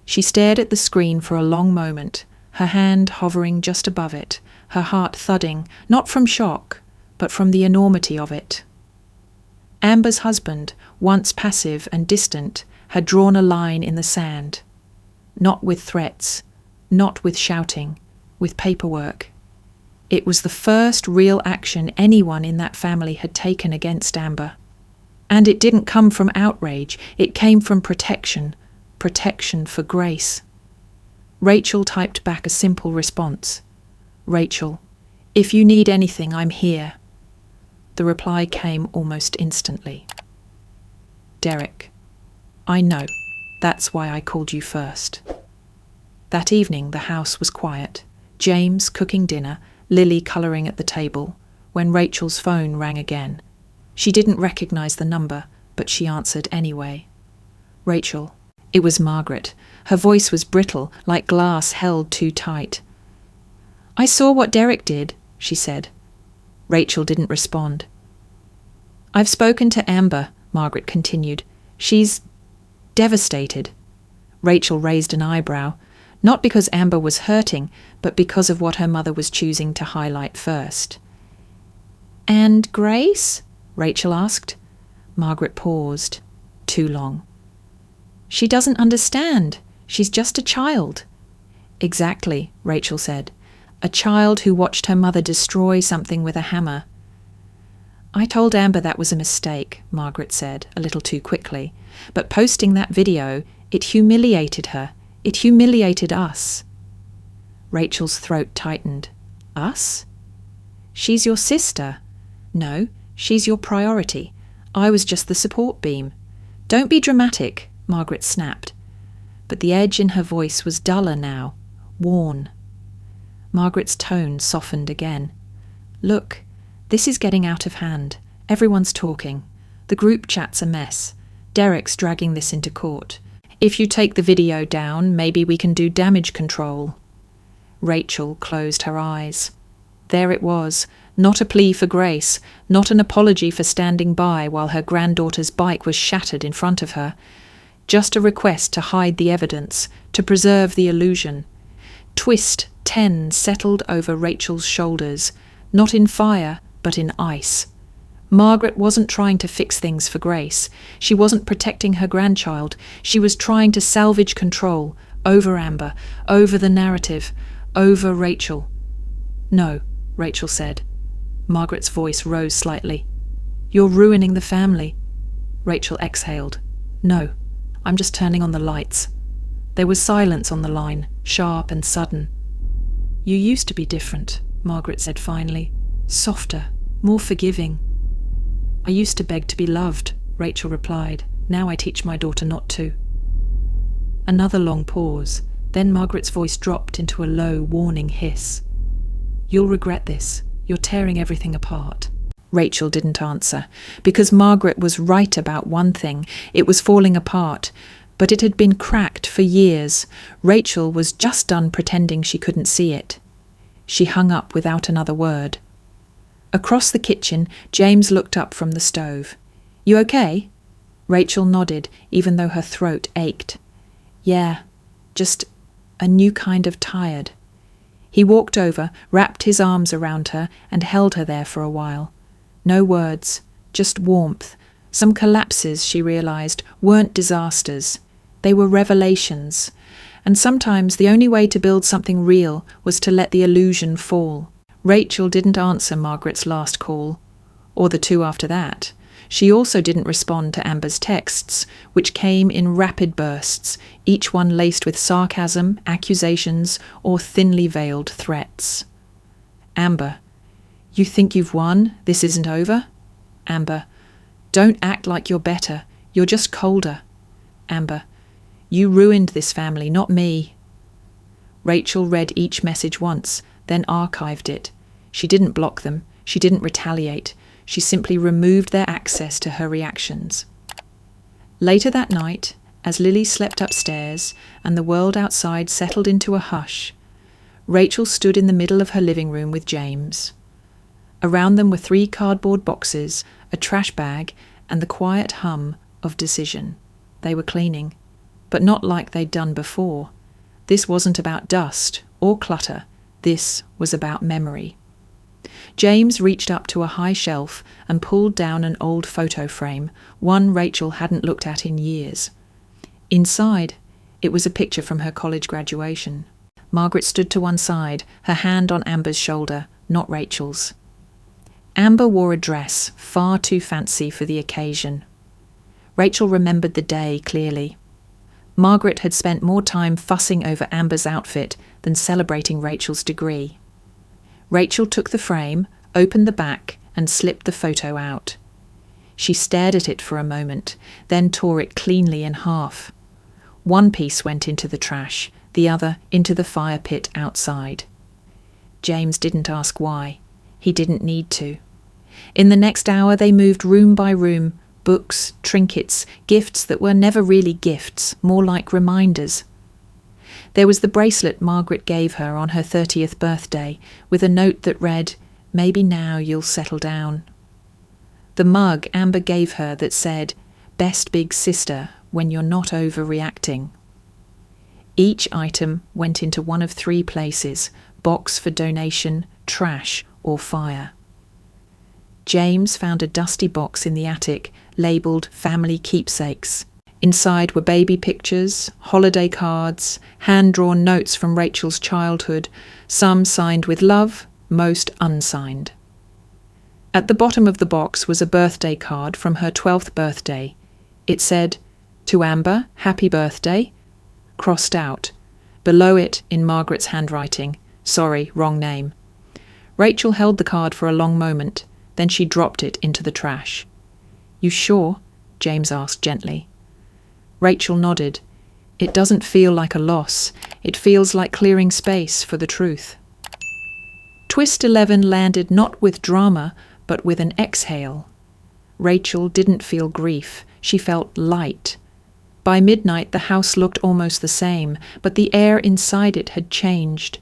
She stared at the screen for a long moment, her hand hovering just above it, her heart thudding, not from shock, but from the enormity of it. Amber's husband, once passive and distant, had drawn a line in the sand. Not with threats, not with shouting, with paperwork. It was the first real action anyone in that family had taken against Amber. And it didn't come from outrage, it came from protection for Grace. Rachel typed back a simple response. Rachel, if you need anything, I'm here. The reply came almost instantly. Derek, I know. That's why I called you first. That evening the house was quiet. James cooking dinner, Lily colouring at the table, when Rachel's phone rang again. She didn't recognise the number, but she answered anyway. Rachel. It was Margaret. Her voice was brittle, like glass held too tight. I saw what Derek did, she said. Rachel didn't respond. I've spoken to Amber, Margaret continued. She's devastated. Rachel raised an eyebrow, not because Amber was hurting, but because of what her mother was choosing to highlight first. And Grace? Rachel asked. Margaret paused. Too long. She doesn't understand. She's just a child. Exactly, Rachel said. A child who watched her mother destroy something with a hammer. I told Amber that was a mistake, Margaret said, a little too quickly. But posting that video, it humiliated her. It humiliated us. Rachel's throat tightened. Us? She's your sister. No, she's your priority. I was just the support beam. Don't be dramatic, Margaret snapped. But the edge in her voice was duller now, worn. Margaret's tone softened again. Look, this is getting out of hand. Everyone's talking. The group chat's a mess. Derek's dragging this into court. If you take the video down, maybe we can do damage control. Rachel closed her eyes. There it was, not a plea for Grace, not an apology for standing by while her granddaughter's bike was shattered in front of her. Just a request to hide the evidence, to preserve the illusion. Twist 10 settled over Rachel's shoulders, not in fire, but in ice. Margaret wasn't trying to fix things for Grace. She wasn't protecting her grandchild. She was trying to salvage control over Amber, over the narrative, over Rachel. No, Rachel said. Margaret's voice rose slightly. You're ruining the family. Rachel exhaled. No, I'm just turning on the lights. There was silence on the line, sharp and sudden. You used to be different, Margaret said finally. Softer, more forgiving. I used to beg to be loved, Rachel replied. Now I teach my daughter not to. Another long pause. Then Margaret's voice dropped into a low, warning hiss. You'll regret this. You're tearing everything apart. Rachel didn't answer, because Margaret was right about one thing. It was falling apart, but it had been cracked for years. Rachel was just done pretending she couldn't see it. She hung up without another word. Across the kitchen, James looked up from the stove. "You okay?" Rachel nodded, even though her throat ached. "Yeah, just a new kind of tired." He walked over, wrapped his arms around her, and held her there for a while. No words, just warmth. Some collapses, she realized, weren't disasters. They were revelations. And sometimes the only way to build something real was to let the illusion fall. Rachel didn't answer Margaret's last call, or the two after that. She also didn't respond to Amber's texts, which came in rapid bursts, each one laced with sarcasm, accusations, or thinly veiled threats. Amber, "You think you've won? This isn't over?" Amber, "Don't act like you're better. You're just colder." Amber, "You ruined this family, not me." Rachel read each message once, then archived it. She didn't block them. She didn't retaliate. She simply removed their access to her reactions. Later that night, as Lily slept upstairs and the world outside settled into a hush, Rachel stood in the middle of her living room with James. Around them were 3 cardboard boxes, a trash bag, and the quiet hum of decision. They were cleaning, but not like they'd done before. This wasn't about dust or clutter. This was about memory. James reached up to a high shelf and pulled down an old photo frame, one Rachel hadn't looked at in years. Inside, it was a picture from her college graduation. Margaret stood to one side, her hand on Amber's shoulder, not Rachel's. Amber wore a dress far too fancy for the occasion. Rachel remembered the day clearly. Margaret had spent more time fussing over Amber's outfit than celebrating Rachel's degree. Rachel took the frame, opened the back, and slipped the photo out. She stared at it for a moment, then tore it cleanly in half. One piece went into the trash, the other into the fire pit outside. James didn't ask why. He didn't need to. In the next hour they moved room by room, books, trinkets, gifts that were never really gifts, more like reminders. There was the bracelet Margaret gave her on her 30th birthday, with a note that read, "Maybe now you'll settle down." The mug Amber gave her that said, "Best big sister when you're not overreacting." Each item went into one of 3 places: box for donation, trash, or fire. James found a dusty box in the attic, labelled Family Keepsakes. Inside were baby pictures, holiday cards, hand-drawn notes from Rachel's childhood, some signed with love, most unsigned. At the bottom of the box was a birthday card from her 12th birthday. It said, "To Amber, happy birthday," crossed out. Below it, in Margaret's handwriting, "Sorry, wrong name." Rachel held the card for a long moment, then she dropped it into the trash. "You sure?" James asked gently. Rachel nodded. "It doesn't feel like a loss. It feels like clearing space for the truth." Twist 11 landed not with drama, but with an exhale. Rachel didn't feel grief. She felt light. By midnight the house looked almost the same, but the air inside it had changed.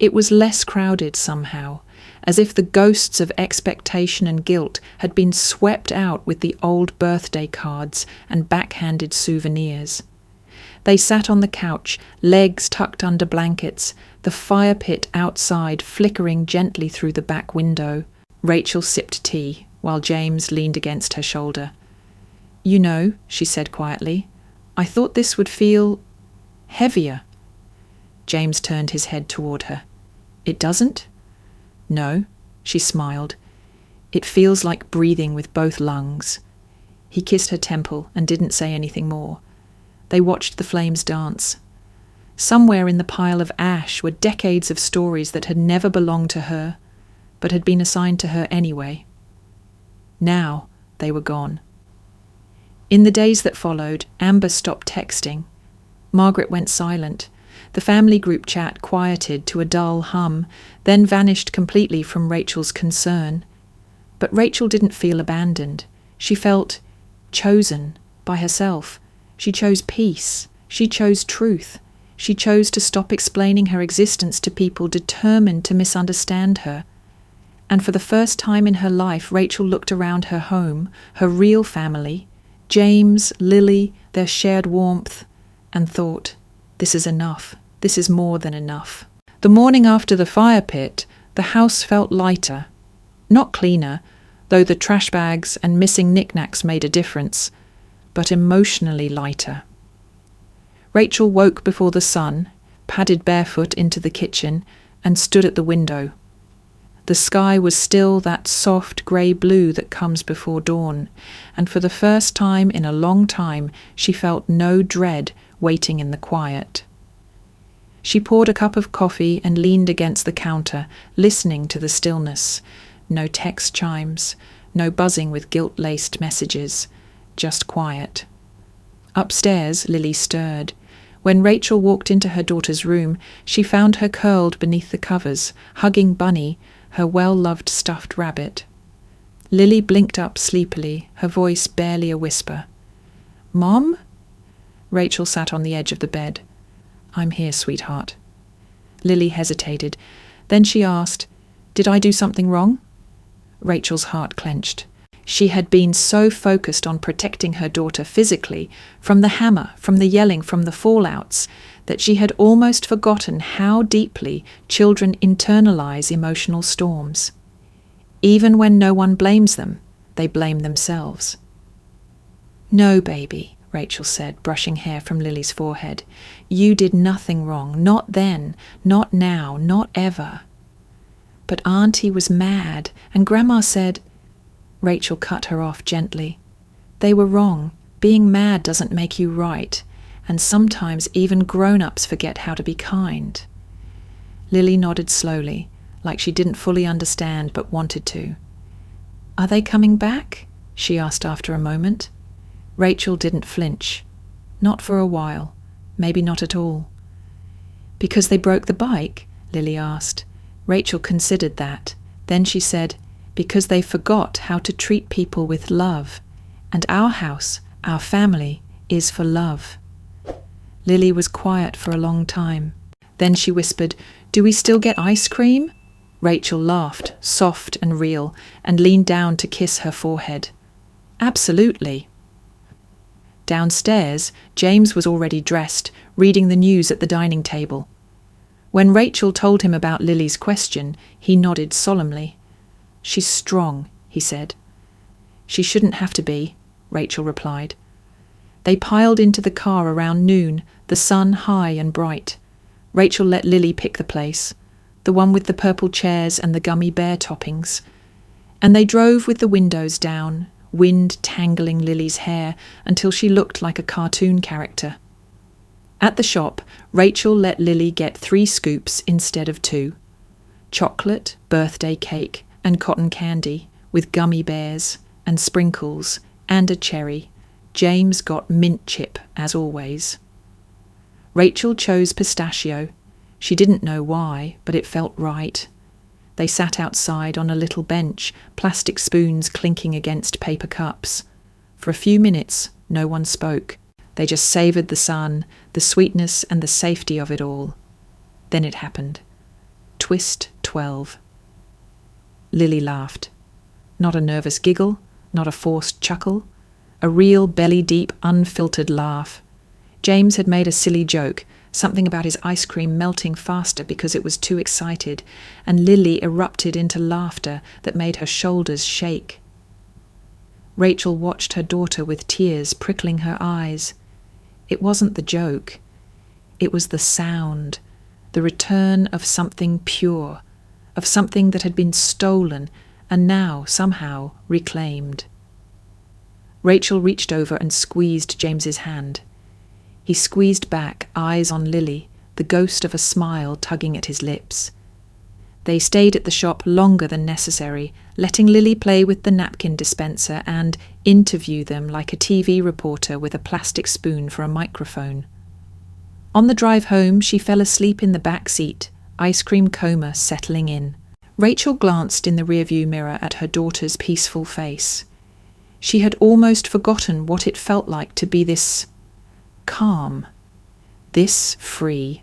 It was less crowded somehow, as if the ghosts of expectation and guilt had been swept out with the old birthday cards and backhanded souvenirs. They sat on the couch, legs tucked under blankets, the fire pit outside flickering gently through the back window. Rachel sipped tea, while James leaned against her shoulder. "You know," she said quietly, "I thought this would feel heavier." James turned his head toward her. "It doesn't?" "No," she smiled. "It feels like breathing with both lungs." He kissed her temple and didn't say anything more. They watched the flames dance. Somewhere in the pile of ash were decades of stories that had never belonged to her, but had been assigned to her anyway. Now they were gone. In the days that followed, Amber stopped texting. Margaret went silent. The family group chat quieted to a dull hum, then vanished completely from Rachel's concern. But Rachel didn't feel abandoned. She felt chosen by herself. She chose peace. She chose truth. She chose to stop explaining her existence to people determined to misunderstand her. And for the first time in her life, Rachel looked around her home, her real family, James, Lily, their shared warmth, and thought, this is enough. This is more than enough. The morning after the fire pit, the house felt lighter. Not cleaner, though the trash bags and missing knickknacks made a difference, but emotionally lighter. Rachel woke before the sun, padded barefoot into the kitchen, and stood at the window. The sky was still that soft grey blue that comes before dawn, and for the first time in a long time she felt no dread waiting in the quiet. She poured a cup of coffee and leaned against the counter, listening to the stillness. No text chimes, no buzzing with guilt-laced messages, just quiet. Upstairs, Lily stirred. When Rachel walked into her daughter's room, she found her curled beneath the covers, hugging Bunny, her well-loved stuffed rabbit. Lily blinked up sleepily, her voice barely a whisper. "Mom?" Rachel sat on the edge of the bed. "I'm here, sweetheart." Lily hesitated. Then she asked, "Did I do something wrong?" Rachel's heart clenched. She had been so focused on protecting her daughter physically, from the hammer, from the yelling, from the fallouts, that she had almost forgotten how deeply children internalize emotional storms. Even when no one blames them, they blame themselves. "No, baby," Rachel said, brushing hair from Lily's forehead. "You did nothing wrong. Not then, not now, not ever." "But Auntie was mad, and Grandma said—" Rachel cut her off gently. "They were wrong. Being mad doesn't make you right, and sometimes even grown-ups forget how to be kind." Lily nodded slowly, like she didn't fully understand but wanted to. "Are they coming back?" she asked after a moment. Rachel didn't flinch. Not for a while. Maybe not at all. "Because they broke the bike?" Lily asked. Rachel considered that. Then she said, "Because they forgot how to treat people with love. And our house, our family, is for love." Lily was quiet for a long time. Then she whispered, "Do we still get ice cream?" Rachel laughed, soft and real, and leaned down to kiss her forehead. "Absolutely." Downstairs, James was already dressed, reading the news at the dining table. When Rachel told him about Lily's question, he nodded solemnly. "She's strong," he said. "She shouldn't have to be," Rachel replied. They piled into the car around noon, the sun high and bright. Rachel let Lily pick the place, the one with the purple chairs and the gummy bear toppings. And they drove with the windows down, wind tangling Lily's hair until she looked like a cartoon character. At the shop, Rachel let Lily get 3 scoops instead of 2. Chocolate, birthday cake, and cotton candy, with gummy bears, and sprinkles, and a cherry. James got mint chip, as always. Rachel chose pistachio. She didn't know why, but it felt right. They sat outside on a little bench, plastic spoons clinking against paper cups. For a few minutes, no one spoke. They just savoured the sun, the sweetness and the safety of it all. Then it happened. Twist 12. Lily laughed. Not a nervous giggle, not a forced chuckle. A real belly-deep, unfiltered laugh. James had made a silly joke, something about his ice cream melting faster because it was too excited, and Lily erupted into laughter that made her shoulders shake. Rachel watched her daughter with tears prickling her eyes. It wasn't the joke. It was the sound, the return of something pure, of something that had been stolen and now, somehow, reclaimed. Rachel reached over and squeezed James's hand. He squeezed back, eyes on Lily, the ghost of a smile tugging at his lips. They stayed at the shop longer than necessary, letting Lily play with the napkin dispenser and interview them like a TV reporter with a plastic spoon for a microphone. On the drive home, she fell asleep in the back seat, ice cream coma settling in. Rachel glanced in the rearview mirror at her daughter's peaceful face. She had almost forgotten what it felt like to be this calm, this free.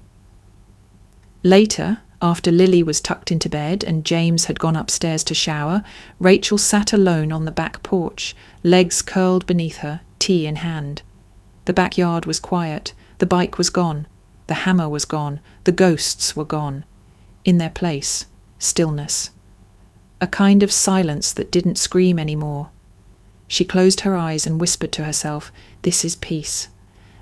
Later, after Lily was tucked into bed and James had gone upstairs to shower, Rachel sat alone on the back porch, legs curled beneath her, tea in hand. The backyard was quiet. The bike was gone. The hammer was gone. The ghosts were gone. In their place, stillness. A kind of silence that didn't scream anymore. She closed her eyes and whispered to herself, "This is peace."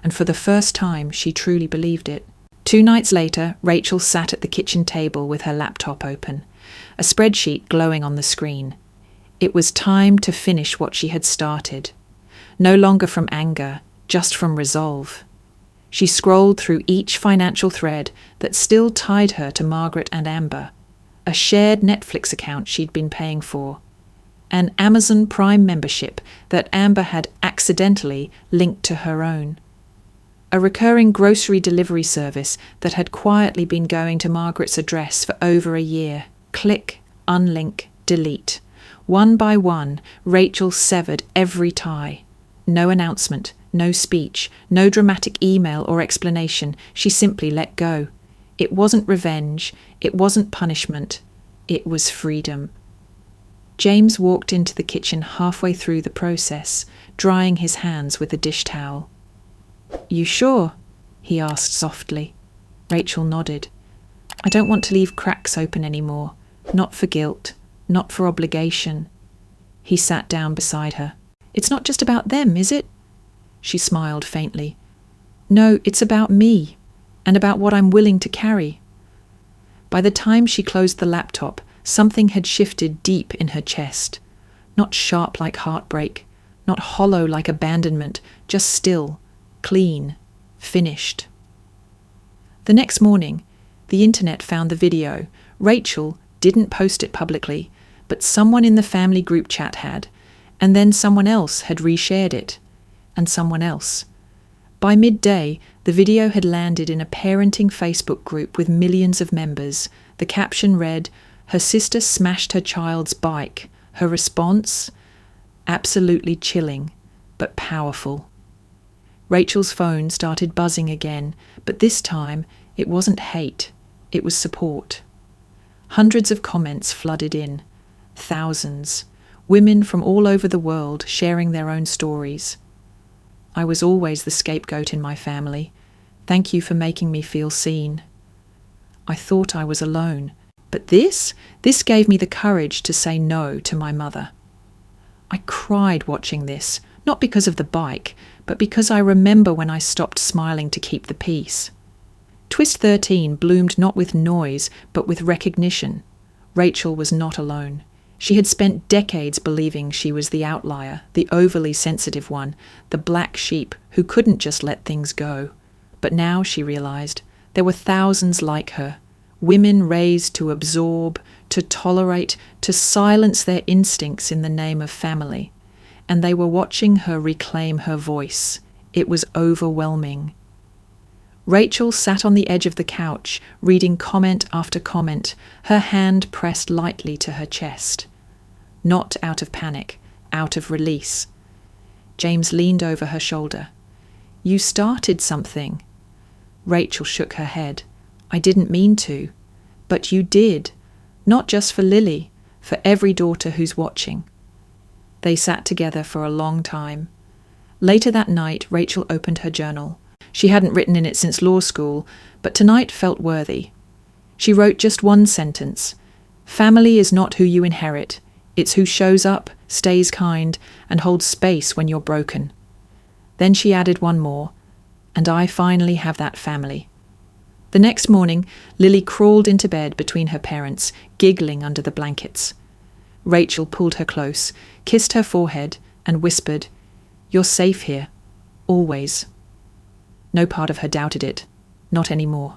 And for the first time, she truly believed it. 2 nights later, Rachel sat at the kitchen table with her laptop open, a spreadsheet glowing on the screen. It was time to finish what she had started. No longer from anger, just from resolve. She scrolled through each financial thread that still tied her to Margaret and Amber, a shared Netflix account she'd been paying for, an Amazon Prime membership that Amber had accidentally linked to her own, a recurring grocery delivery service that had quietly been going to Margaret's address for over a year. Click, unlink, delete. One by one, Rachel severed every tie. No announcement, no speech, no dramatic email or explanation. She simply let go. It wasn't revenge. It wasn't punishment. It was freedom. James walked into the kitchen halfway through the process, drying his hands with a dish towel. "You sure?" he asked softly. Rachel nodded. "I don't want to leave cracks open anymore. Not for guilt, not for obligation." He sat down beside her. "It's not just about them, is it?" She smiled faintly. "No, it's about me, and about what I'm willing to carry." By the time she closed the laptop, something had shifted deep in her chest. Not sharp like heartbreak, not hollow like abandonment, just still, clean, finished. The next morning, the internet found the video. Rachel didn't post it publicly, but someone in the family group chat had, and then someone else had reshared it, and someone else. By midday, the video had landed in a parenting Facebook group with millions of members. The caption read, "Her sister smashed her child's bike. Her response? Absolutely chilling, but powerful." Rachel's phone started buzzing again, but this time it wasn't hate, it was support. Hundreds of comments flooded in. Thousands. Women from all over the world sharing their own stories. "I was always the scapegoat in my family. Thank you for making me feel seen. I thought I was alone, but this gave me the courage to say no to my mother." I cried watching this, not because of the bike, but because I remember when I stopped smiling to keep the peace. Twist 13 bloomed not with noise, but with recognition. Rachel was not alone. She had spent decades believing she was the outlier, the overly sensitive one, the black sheep who couldn't just let things go. But now, she realized, there were thousands like her, women raised to absorb, to tolerate, to silence their instincts in the name of family. And they were watching her reclaim her voice. It was overwhelming. Rachel sat on the edge of the couch, reading comment after comment, her hand pressed lightly to her chest. Not out of panic, out of release. James leaned over her shoulder. "You started something." Rachel shook her head. "I didn't mean to. But you did. Not just for Lily, for every daughter who's watching." They sat together for a long time. Later that night, Rachel opened her journal. She hadn't written in it since law school, but tonight felt worthy. She wrote just one sentence. "Family is not who you inherit. It's who shows up, stays kind, and holds space when you're broken." Then she added one more. "And I finally have that family." The next morning, Lily crawled into bed between her parents, giggling under the blankets. Rachel pulled her close, kissed her forehead, and whispered, "You're safe here. Always." No part of her doubted it. Not anymore.